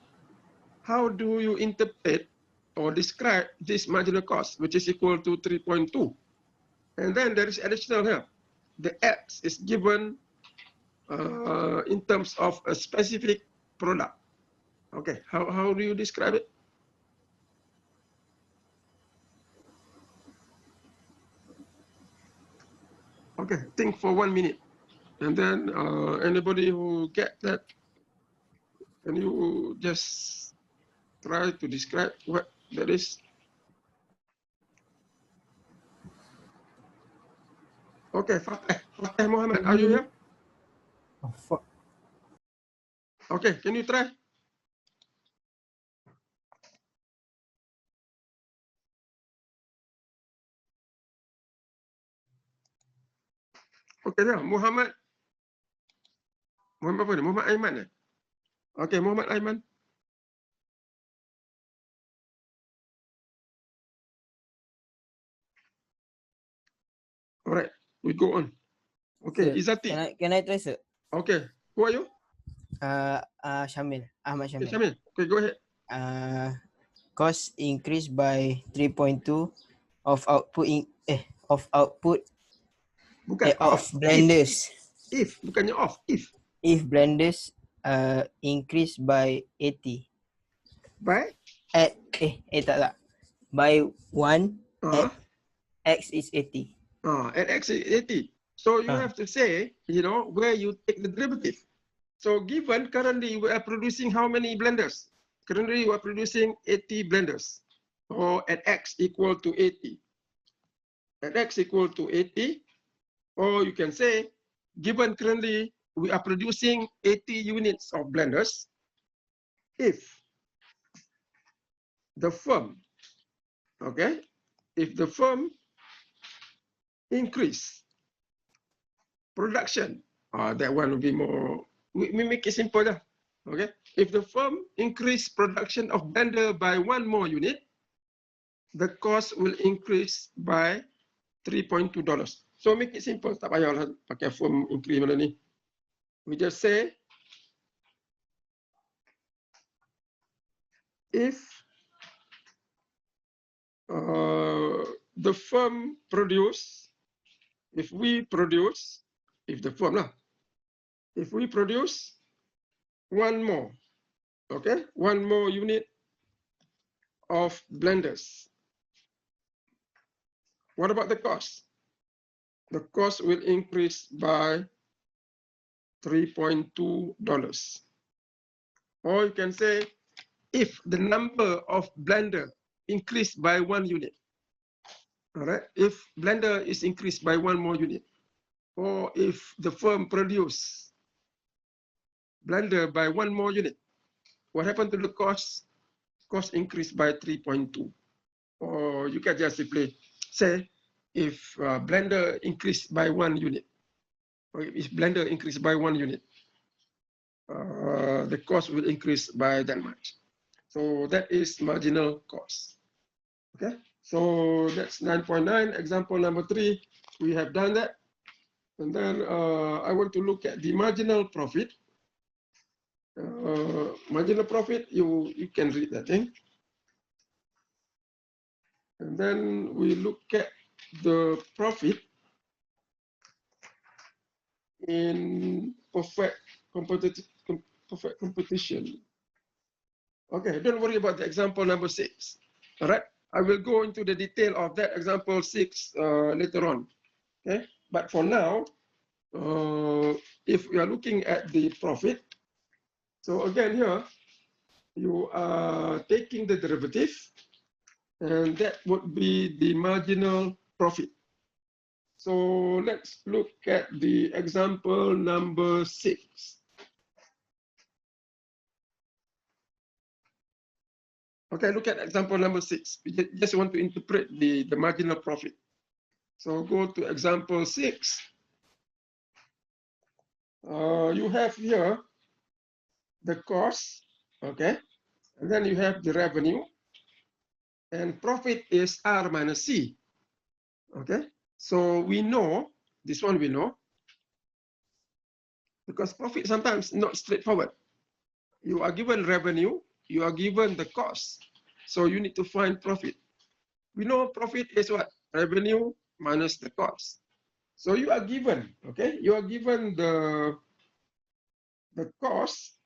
How do you interpret or describe this marginal cost, which is equal to 3.2? And then there is additional here. The X is given in terms of a specific product. Okay, how do you describe it? Okay, think for 1 minute. And then anybody who get that, can you just try to describe what that is? Okay, Fateh Muhammad, are you here? Oh, fuck. Okay, can you try? Okay, dah. Muhammad apa ni? Muhammad Aiman. Okay, Muhammad Aiman. Alright, we go on. Okay, Sir, Izati. can I try, sir? Okay, who are you? Shamil, Ahmad Okay, Shamil. Syamil. Okay, go ahead. Cost increased by 3.2 of output Bukan of blenders. If, bukannya off. If. If blenders increased by 80 By? tak. By 1 Uh, X is 80. at X is 80. So you Ah. have to say, you know, where you take the derivative. So given currently we are producing how many blenders? Currently we are producing 80 blenders. Or at X equal to 80. At X equal to 80. Or you can say, given currently we are producing 80 units of blenders, if the firm, okay, if the firm increase production, that one will be more, we make it simple, okay? If the firm increase production of blender by 1 more unit, the cost will increase by $3.2. So make it simple, tak payahlah pakai firm increase mana ni. We just say, if the firm produce, if we produce 1 more, okay, 1 more unit of blenders, what about the cost? The cost will increase by $3.2. Or you can say, if the number of blender increased by 1 unit, all right, if blender is increased by 1 more unit, or if the firm produce blender by 1 more unit, what happened to the cost? Cost increased by 3.2. Or you can just simply say, if blender increased by 1 unit, or if blender increased by 1 unit, the cost will increase by that much. So that is marginal cost. Okay, so that's 9.9. Example number 3, we have done that. And then I want to look at the marginal profit. Marginal profit, you can read that thing. And then we look at the profit in perfect competition. Okay, don't worry about the example number 6. All right, I will go into the detail of that example 6 later on. Okay, but for now, if we are looking at the profit, so again here, you are taking the derivative, and that would be the marginal profit. So let's look at the example number 6. Okay, look at example number 6. We just want to interpret the marginal profit. So go to example 6. You have here the cost, okay? And then you have the revenue, and profit is R minus C, okay? So we know, this one we know, because profit sometimes not straightforward. You are given revenue, you are given the cost. So you need to find profit. We know profit is what? Revenue minus the cost. So you are given, okay? You are given the cost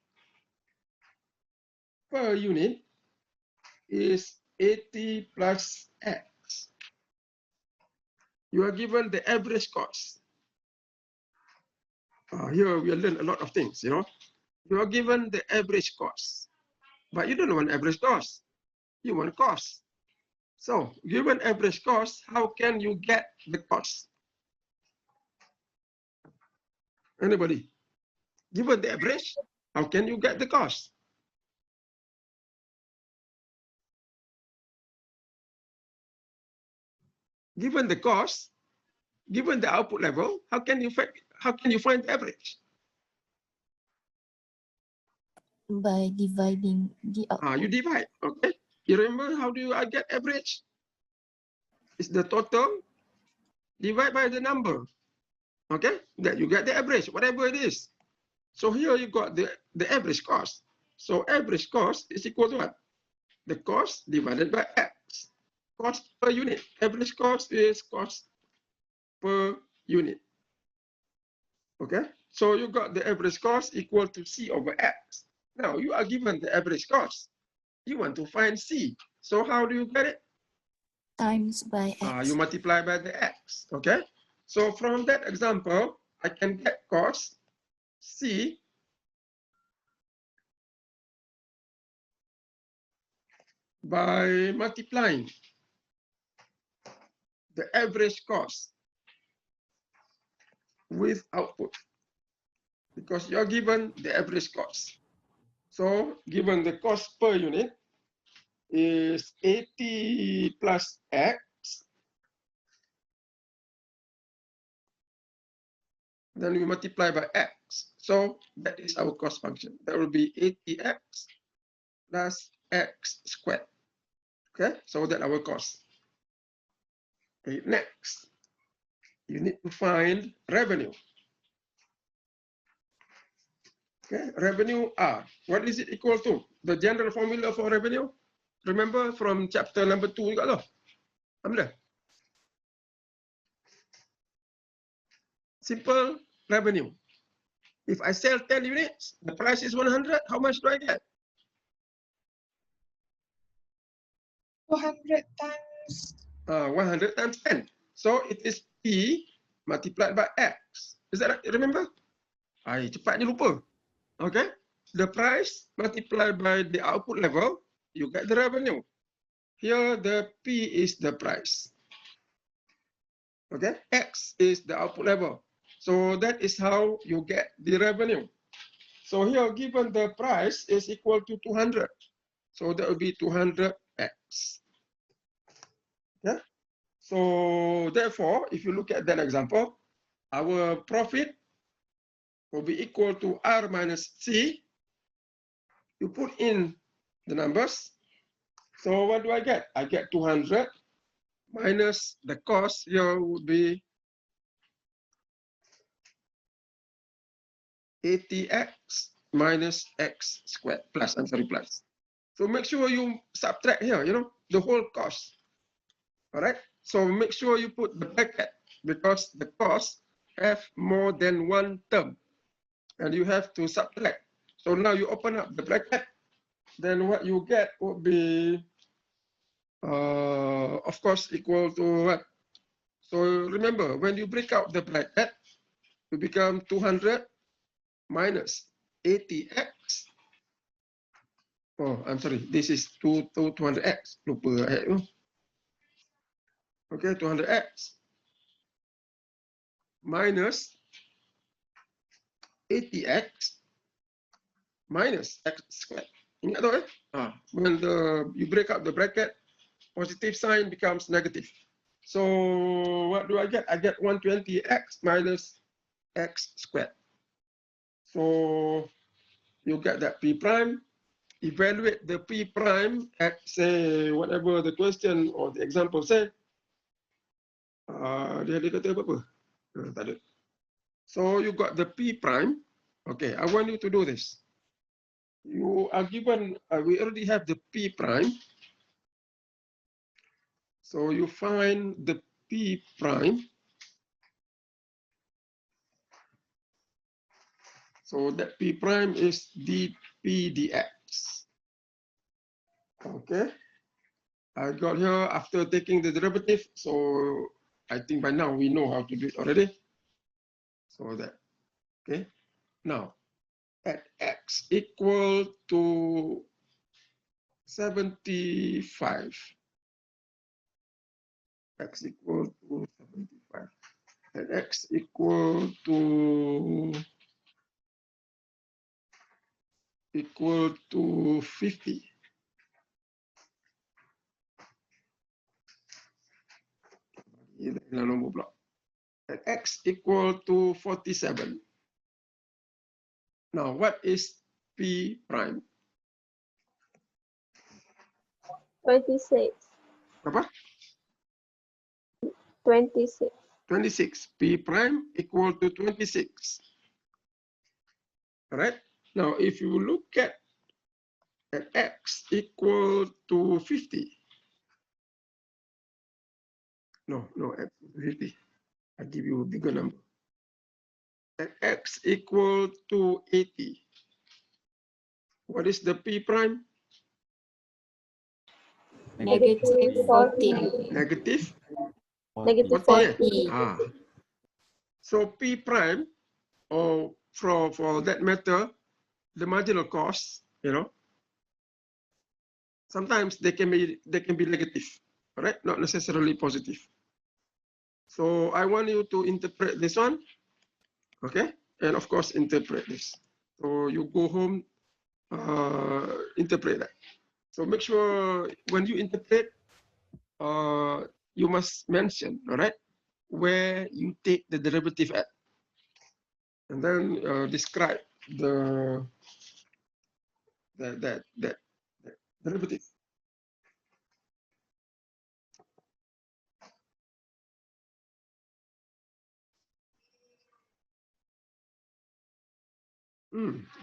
per unit is 80 plus X. You are given the average cost. Here we learn a lot of things, you know. You are given the average cost, but you don't want average cost. You want cost. So given average cost, how can you get the cost? Anybody? Given the average, how can you get the cost? Given the cost, given the output level, how can you find the average? By dividing the output. You divide, okay? You remember how do I get average? It's the total divided by the number, okay? That you get the average, whatever it is. So here you got the average cost. So average cost is equal to what? The cost divided by X. Cost per unit. Average cost is cost per unit. Okay? So you got the average cost equal to C over X. Now you are given the average cost. You want to find C. So how do you get it? Times by X. You multiply by the X. Okay? So from that example, I can get cost C by multiplying the average cost with output, because you're given the average cost. So given the cost per unit is 80 plus X, then we multiply by X. So that is our cost function. That will be 80X plus X squared. Okay, so that's our cost. Okay, next, you need to find revenue. Okay, revenue R. What is it equal to? The general formula for revenue? Remember from chapter number 2 juga loh. Ambil. Simple revenue. If I sell 10 units, the price is 100, how much do I get? 200 times. 100 times 10. So it is P multiplied by X. Is that right? Remember? Cepat ni lupa. Okay? The price multiplied by the output level, you get the revenue. Here the P is the price. Okay? X is the output level. So that is how you get the revenue. So here given the price is equal to 200. So that will be 200X. Yeah? So therefore, if you look at that example, our profit will be equal to R minus C. You put in the numbers. So what do I get? I get 200 minus the cost here would be 80X minus X squared plus, I'm sorry, plus. So make sure you subtract here, you know, the whole cost. All right. So make sure you put the bracket because the cost have more than one term and you have to subtract. So now you open up the bracket, then what you get would be, of course, equal to what? So remember, when you break out the bracket, you become 200 minus 80X. Oh, I'm sorry, this is 200X. Lupa X. Okay, 200X minus 80X minus X squared. Ingat tu when you break up the bracket, positive sign becomes negative. So what do I get? I get 120X minus X squared. So you get that P prime, evaluate the P prime at, say, whatever the question or the example say. Dia kata apa? Tak ada. So you got the P prime. Okay, I want you to do this. You are given, we already have the P prime. So you find the P prime. So that P prime is dP dx. Okay. I got here after taking the derivative. So I think by now we know how to do it already. So that, okay. Now, at x equal to 75, x equal to 75, and x equal to 50. At x equal to 47. Now, what is P prime? 26. Apa? 26. 26. P prime equal to 26. All right. Now, if you look at x equal to 50. No, x 50. I'll give you a bigger number. At x equal to 80. What is the P prime? Negative 40. Negative Negative 40. 40. So P prime, or for that matter, the marginal cost, sometimes they can be negative, all right? Not necessarily positive. So I want you to interpret this one, okay? And of course, interpret this. So you go home, interpret that. So make sure when you interpret, you must mention, all right, where you take the derivative at, and then describe the derivative.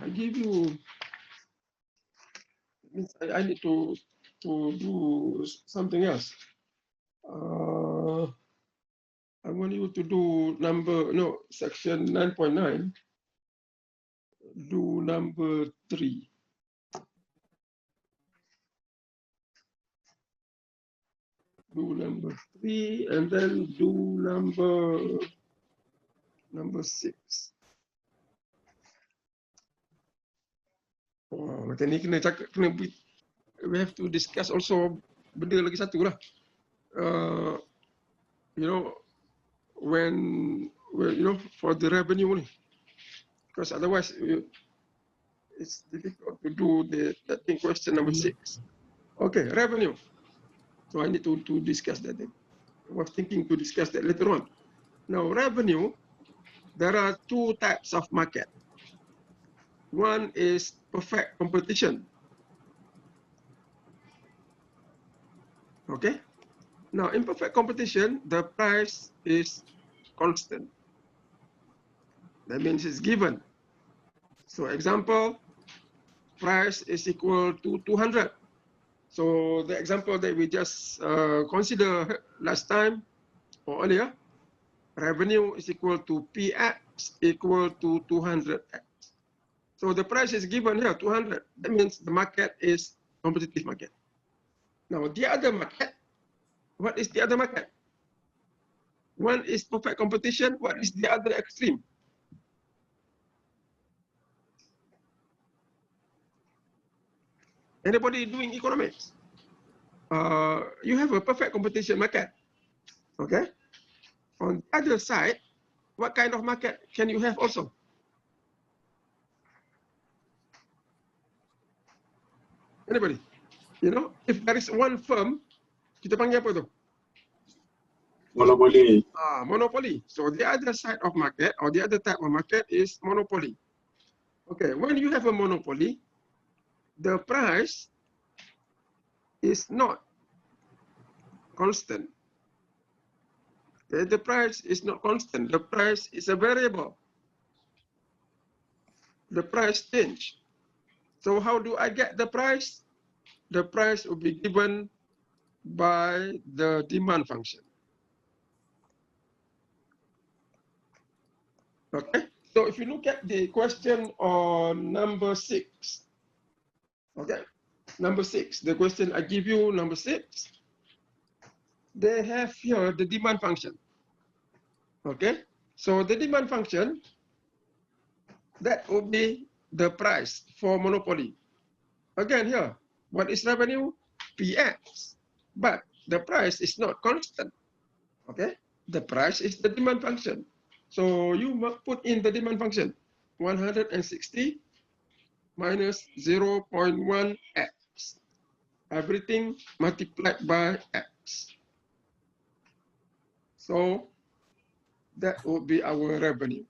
I give you. Means I need to do something else. I want you to do section 9.9. Do number 3. Do number 3 and then do number 6. Oh, macam ni kena cakap, we have to discuss also benda lagi satu lah. When for the revenue ni, because otherwise it's difficult to do that thing, question number 6. Okay, revenue. So I need to discuss that. I was thinking to discuss that later on. Now, revenue, there are 2 types of market. One is perfect competition. Okay. Now, in perfect competition, the price is constant. That means it's given. So, example, price is equal to 200. So, the example that we just considered last time or earlier, revenue is equal to Px equal to 200x. So the price is given here, 200. That means the market is competitive market. Now the other market, what is the other market? One is perfect competition. What is the other extreme? Anybody doing economics? You have a perfect competition market. Okay. On the other side, what kind of market can you have also? Anybody? If there is one firm, kita panggil apa tu? Monopoly. Monopoly. So the other side of market or the other type of market is monopoly. Okay, when you have a monopoly, the price is not constant. Okay, the price is not constant. The price is a variable. The price change. So how do I get the price? The price will be given by the demand function. Okay, so if you look at the question on number 6, okay, number 6, the question I give you, number 6, they have here the demand function. Okay, so the demand function, that will be the price for monopoly. Again here, what is revenue? Px, but the price is not constant. Okay, the price is the demand function. So you must put in the demand function, 160 minus 0.1x. Everything multiplied by x. So that will be our revenue.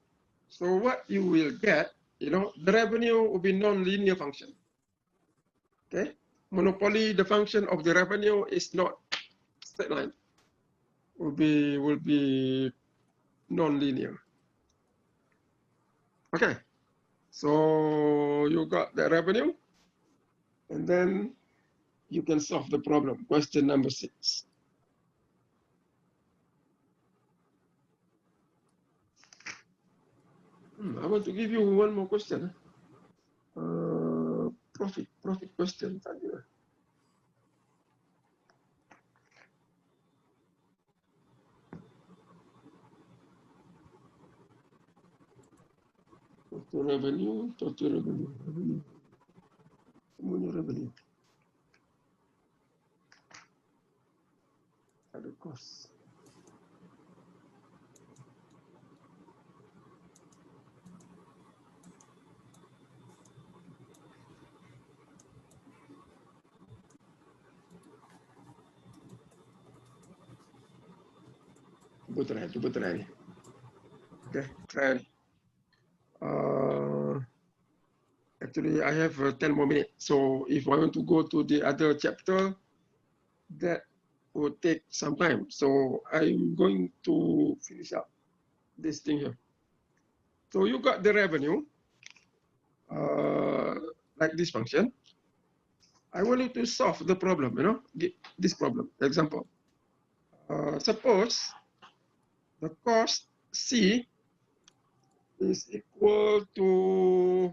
So what you will get, the revenue will be non-linear function. Okay, monopoly, the function of the revenue is not straight line. Will be non-linear. Okay, so you got the revenue, and then you can solve the problem. Question number 6. I want to give you one more question. Profit question tadi. Total revenue, semuanya revenue. Ada cost. Cuba try. Okay, try. Actually, I have 10 more minutes. So if I want to go to the other chapter, that will take some time. So I'm going to finish up this thing here. So you got the revenue, like this function. I want you to solve the problem, this problem. Example, suppose the cost C is equal to,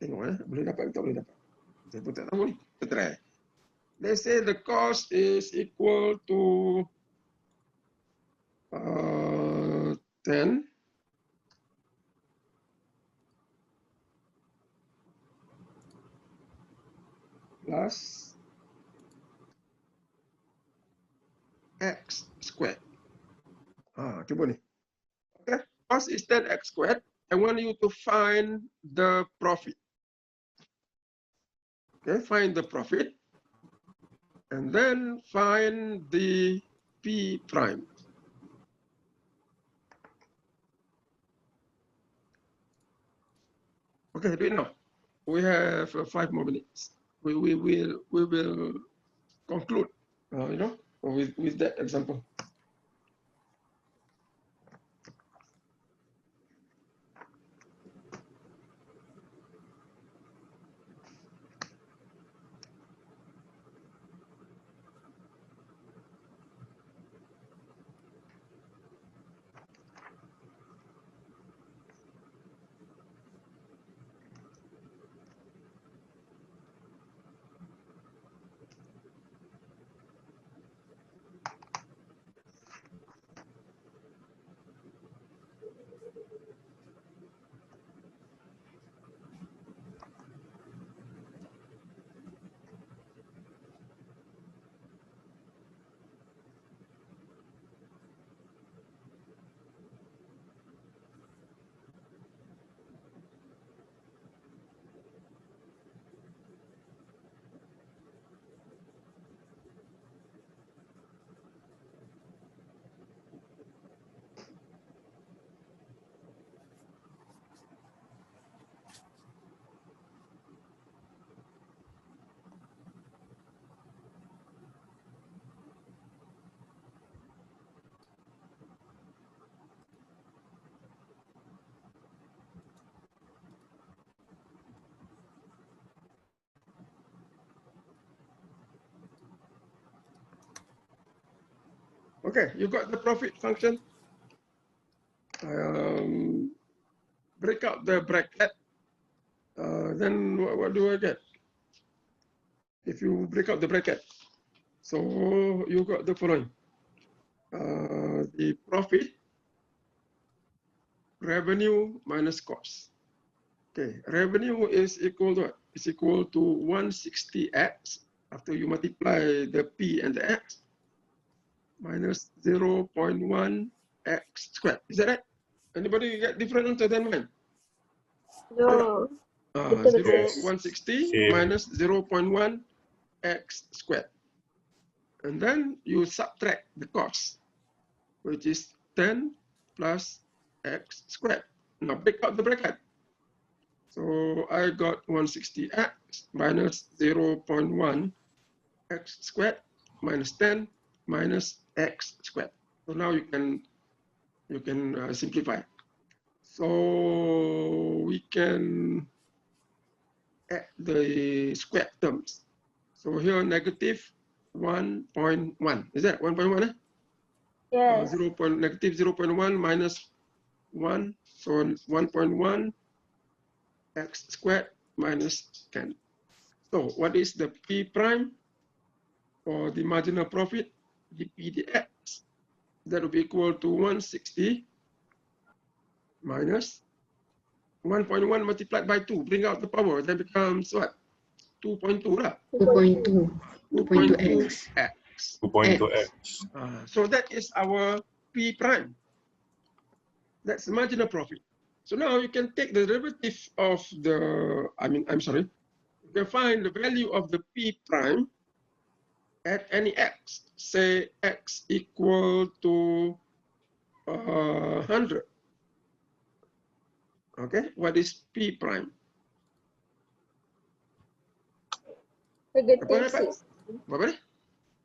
boleh dapat atau boleh dapat? Saya pun tak tahu ni, kita try. Let's say the cost is equal to 10 plus x squared. Cuba ni. Okay, cost is 10x squared. I want you to find the profit. Okay, find the profit. And then find the P prime. Okay, do it now. We have 5 more minutes. We will conclude, with that example. Okay, you got the profit function. Break out the bracket. Then what do I get? If you break out the bracket, so you got the following: the profit, revenue minus cost. Okay, revenue is equal to what? It's equal to 160x after you multiply the p and the x minus 0.1x squared. Is that right? Anybody get different answer than mine? No. Betul, betul. 160 Same. minus 0.1 x squared. And then you subtract the cost, which is 10 plus x squared. Now break out the bracket. So I got 160x minus 0.1 x squared minus 10 minus x squared. So now you can simplify. So we can add the squared terms. So here negative 1.1. Is that 1.1? Yes. Negative 0.1 minus 1. So 1.1 x squared minus 10. So what is the P prime for the marginal profit? The PDX. That will be equal to 160 minus 1.1 multiplied by 2. Bring out the power. That becomes what? 2.2 lah. 2.2. 2.2x. 2.2x. So that is our P prime. That's the marginal profit. So now you can take the derivative of the, you can find the value of the P prime at any x. Say x equal to 100. Okay, what is P prime? Negative 60. Berapa ni?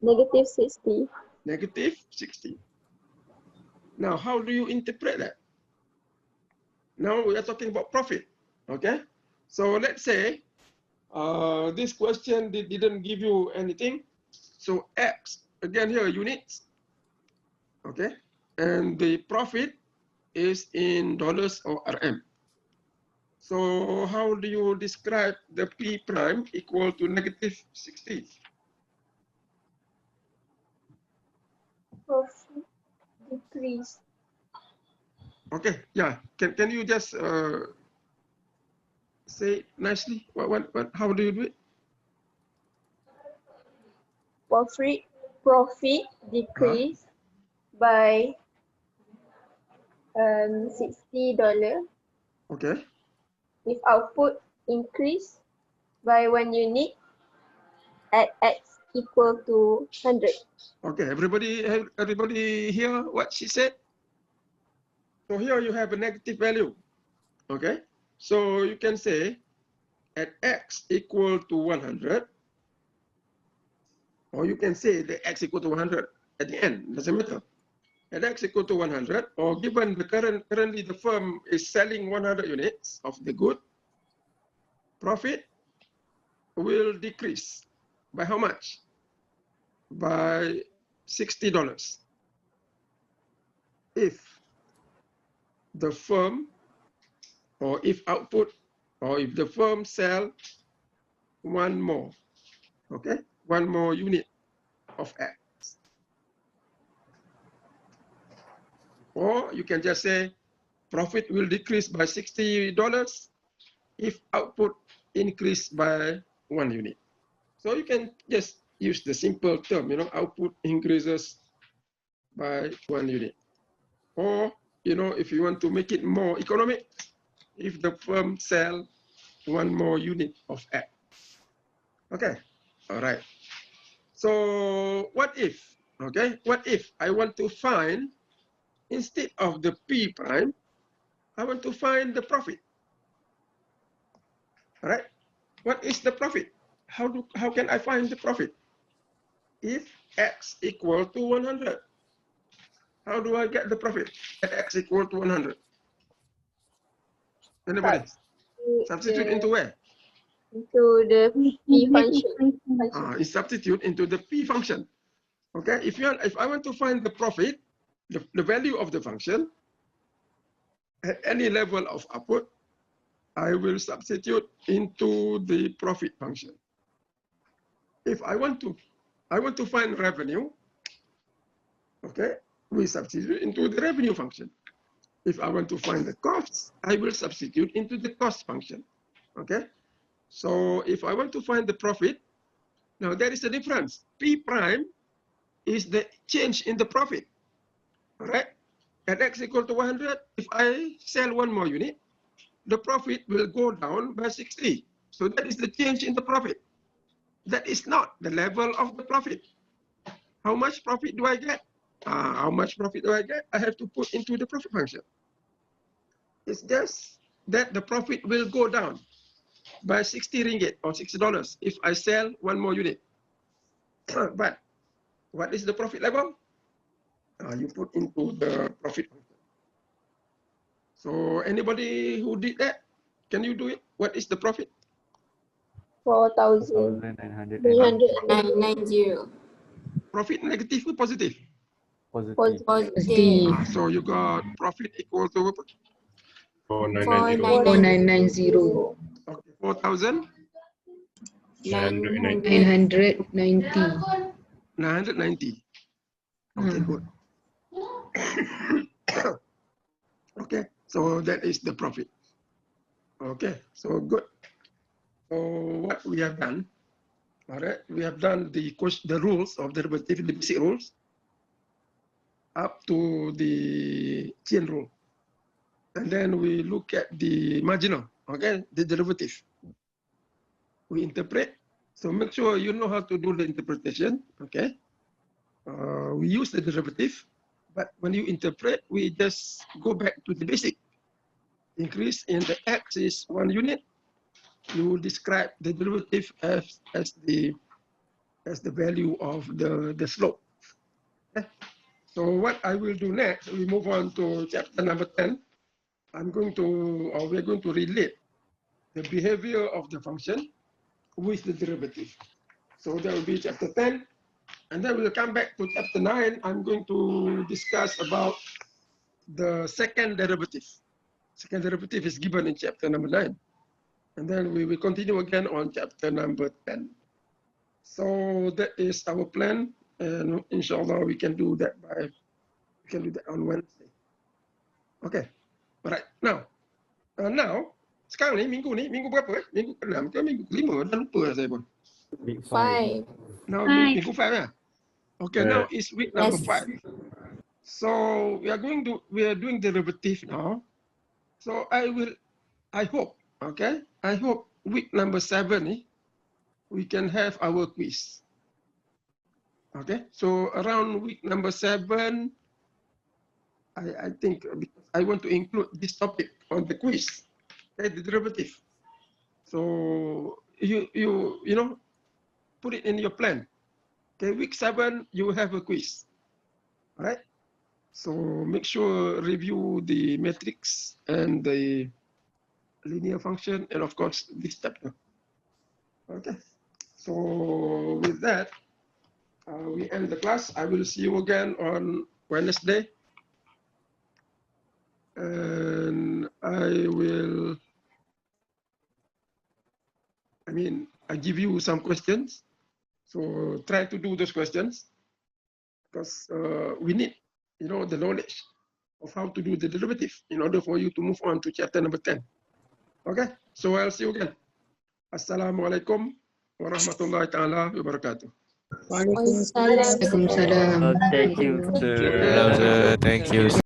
Negative 60. Negative 60. Now, how do you interpret that? Now we are talking about profit. Okay, so let's say this question didn't give you anything. So X, again here, units. Okay, and the profit is in dollars or RM. So how do you describe the P prime equal to negative 60? Profit decrease. Okay, yeah. Can you just say it nicely? How do you do it? Profit decrease by $60. Okay. If output increase by 1 unit at X equal to 100. Okay, everybody hear what she said? So here you have a negative value. Okay, so you can say at X equal to 100, or you can say the X equal to 100 at the end, doesn't matter. At X equal to 100, or given the currently the firm is selling 100 units of the good, profit will decrease by how much? By $60. If the firm, or if output, or if the firm sell one more, okay, one more unit of X. Or you can just say profit will decrease by $60 if output increase by 1 unit. So you can just use the simple term, output increases by 1 unit. Or, if you want to make it more economic, if the firm sell one more unit of X. Okay, all right. So what if, okay, what if I want to find, instead of the P prime, I want to find the profit. All right, what is the profit? How can I find the profit? If X equal to 100, how do I get the profit at X equal to 100? Anybody? Substitute into where? Into the P function. Substitute into the P function. Okay, if I want to find the profit, the value of the function at any level of output, I will substitute into the profit function. If I want to find revenue, okay, we substitute into the revenue function. If I want to find the costs, I will substitute into the cost function. Okay, so if I want to find the profit, now there is a difference. P prime is the change in the profit. All right, at x equal to 100, if I sell one more unit, the profit will go down by 60. So that is the change in the profit. That is not the level of the profit. How much profit do I get? How much profit do I get? I have to put into the profit function. It's just that the profit will go down by 60 ringgit or $60 if I sell one more unit. But what is the profit level? You put into the profit function. So anybody who did that, can you do it? What is the profit? 4,990. 990. Profit negative or positive? Positive. So you got profit equal to 4990. okay, 4,000. 990. 990. Okay, good. Okay, so that is the profit. Okay, so good. So what we have done, all right, we have done the rules of derivative, the basic rules, up to the chain rule. And then we look at the marginal, okay, the derivative. We interpret. So make sure you know how to do the interpretation, okay? We use the derivative, but when you interpret, we just go back to the basic. Increase in the x is 1 unit. You describe the derivative as the value of the slope. Okay? So what I will do next, we move on to chapter number 10. We're going to relate the behavior of the function with the derivative. So that will be chapter 10. And then we'll come back to chapter 9. I'm going to discuss about the second derivative. Second derivative is given in chapter number 9. And then we will continue again on chapter number 10. So that is our plan. And inshallah, we can do that on Wednesday. Okay. All right. Now, sekarang ni, minggu berapa? Minggu ke-6 ke minggu ke-5? Dah lupa saya pun. Week 5. Now, minggu 5 ya? Okay, now it's week number 5. So we are doing derivative now. So I hope week number 7 we can have our quiz. Okay, so around week number 7, I think because I want to include this topic on the quiz, okay, the derivative. So you know, put it in your plan. Okay, week 7 you have a quiz. All right. So make sure review the matrix and the linear function, and of course this chapter. Okay. So with that, we end the class. I will see you again on Wednesday. And I give you some questions. So try to do those questions because we need, the knowledge of how to do the derivative in order for you to move on to chapter number 10. Okay, so I'll see you again. Assalamualaikum warahmatullahi ta'ala wabarakatuh. Waalaikumsalam. Thank you, sir. Thank you.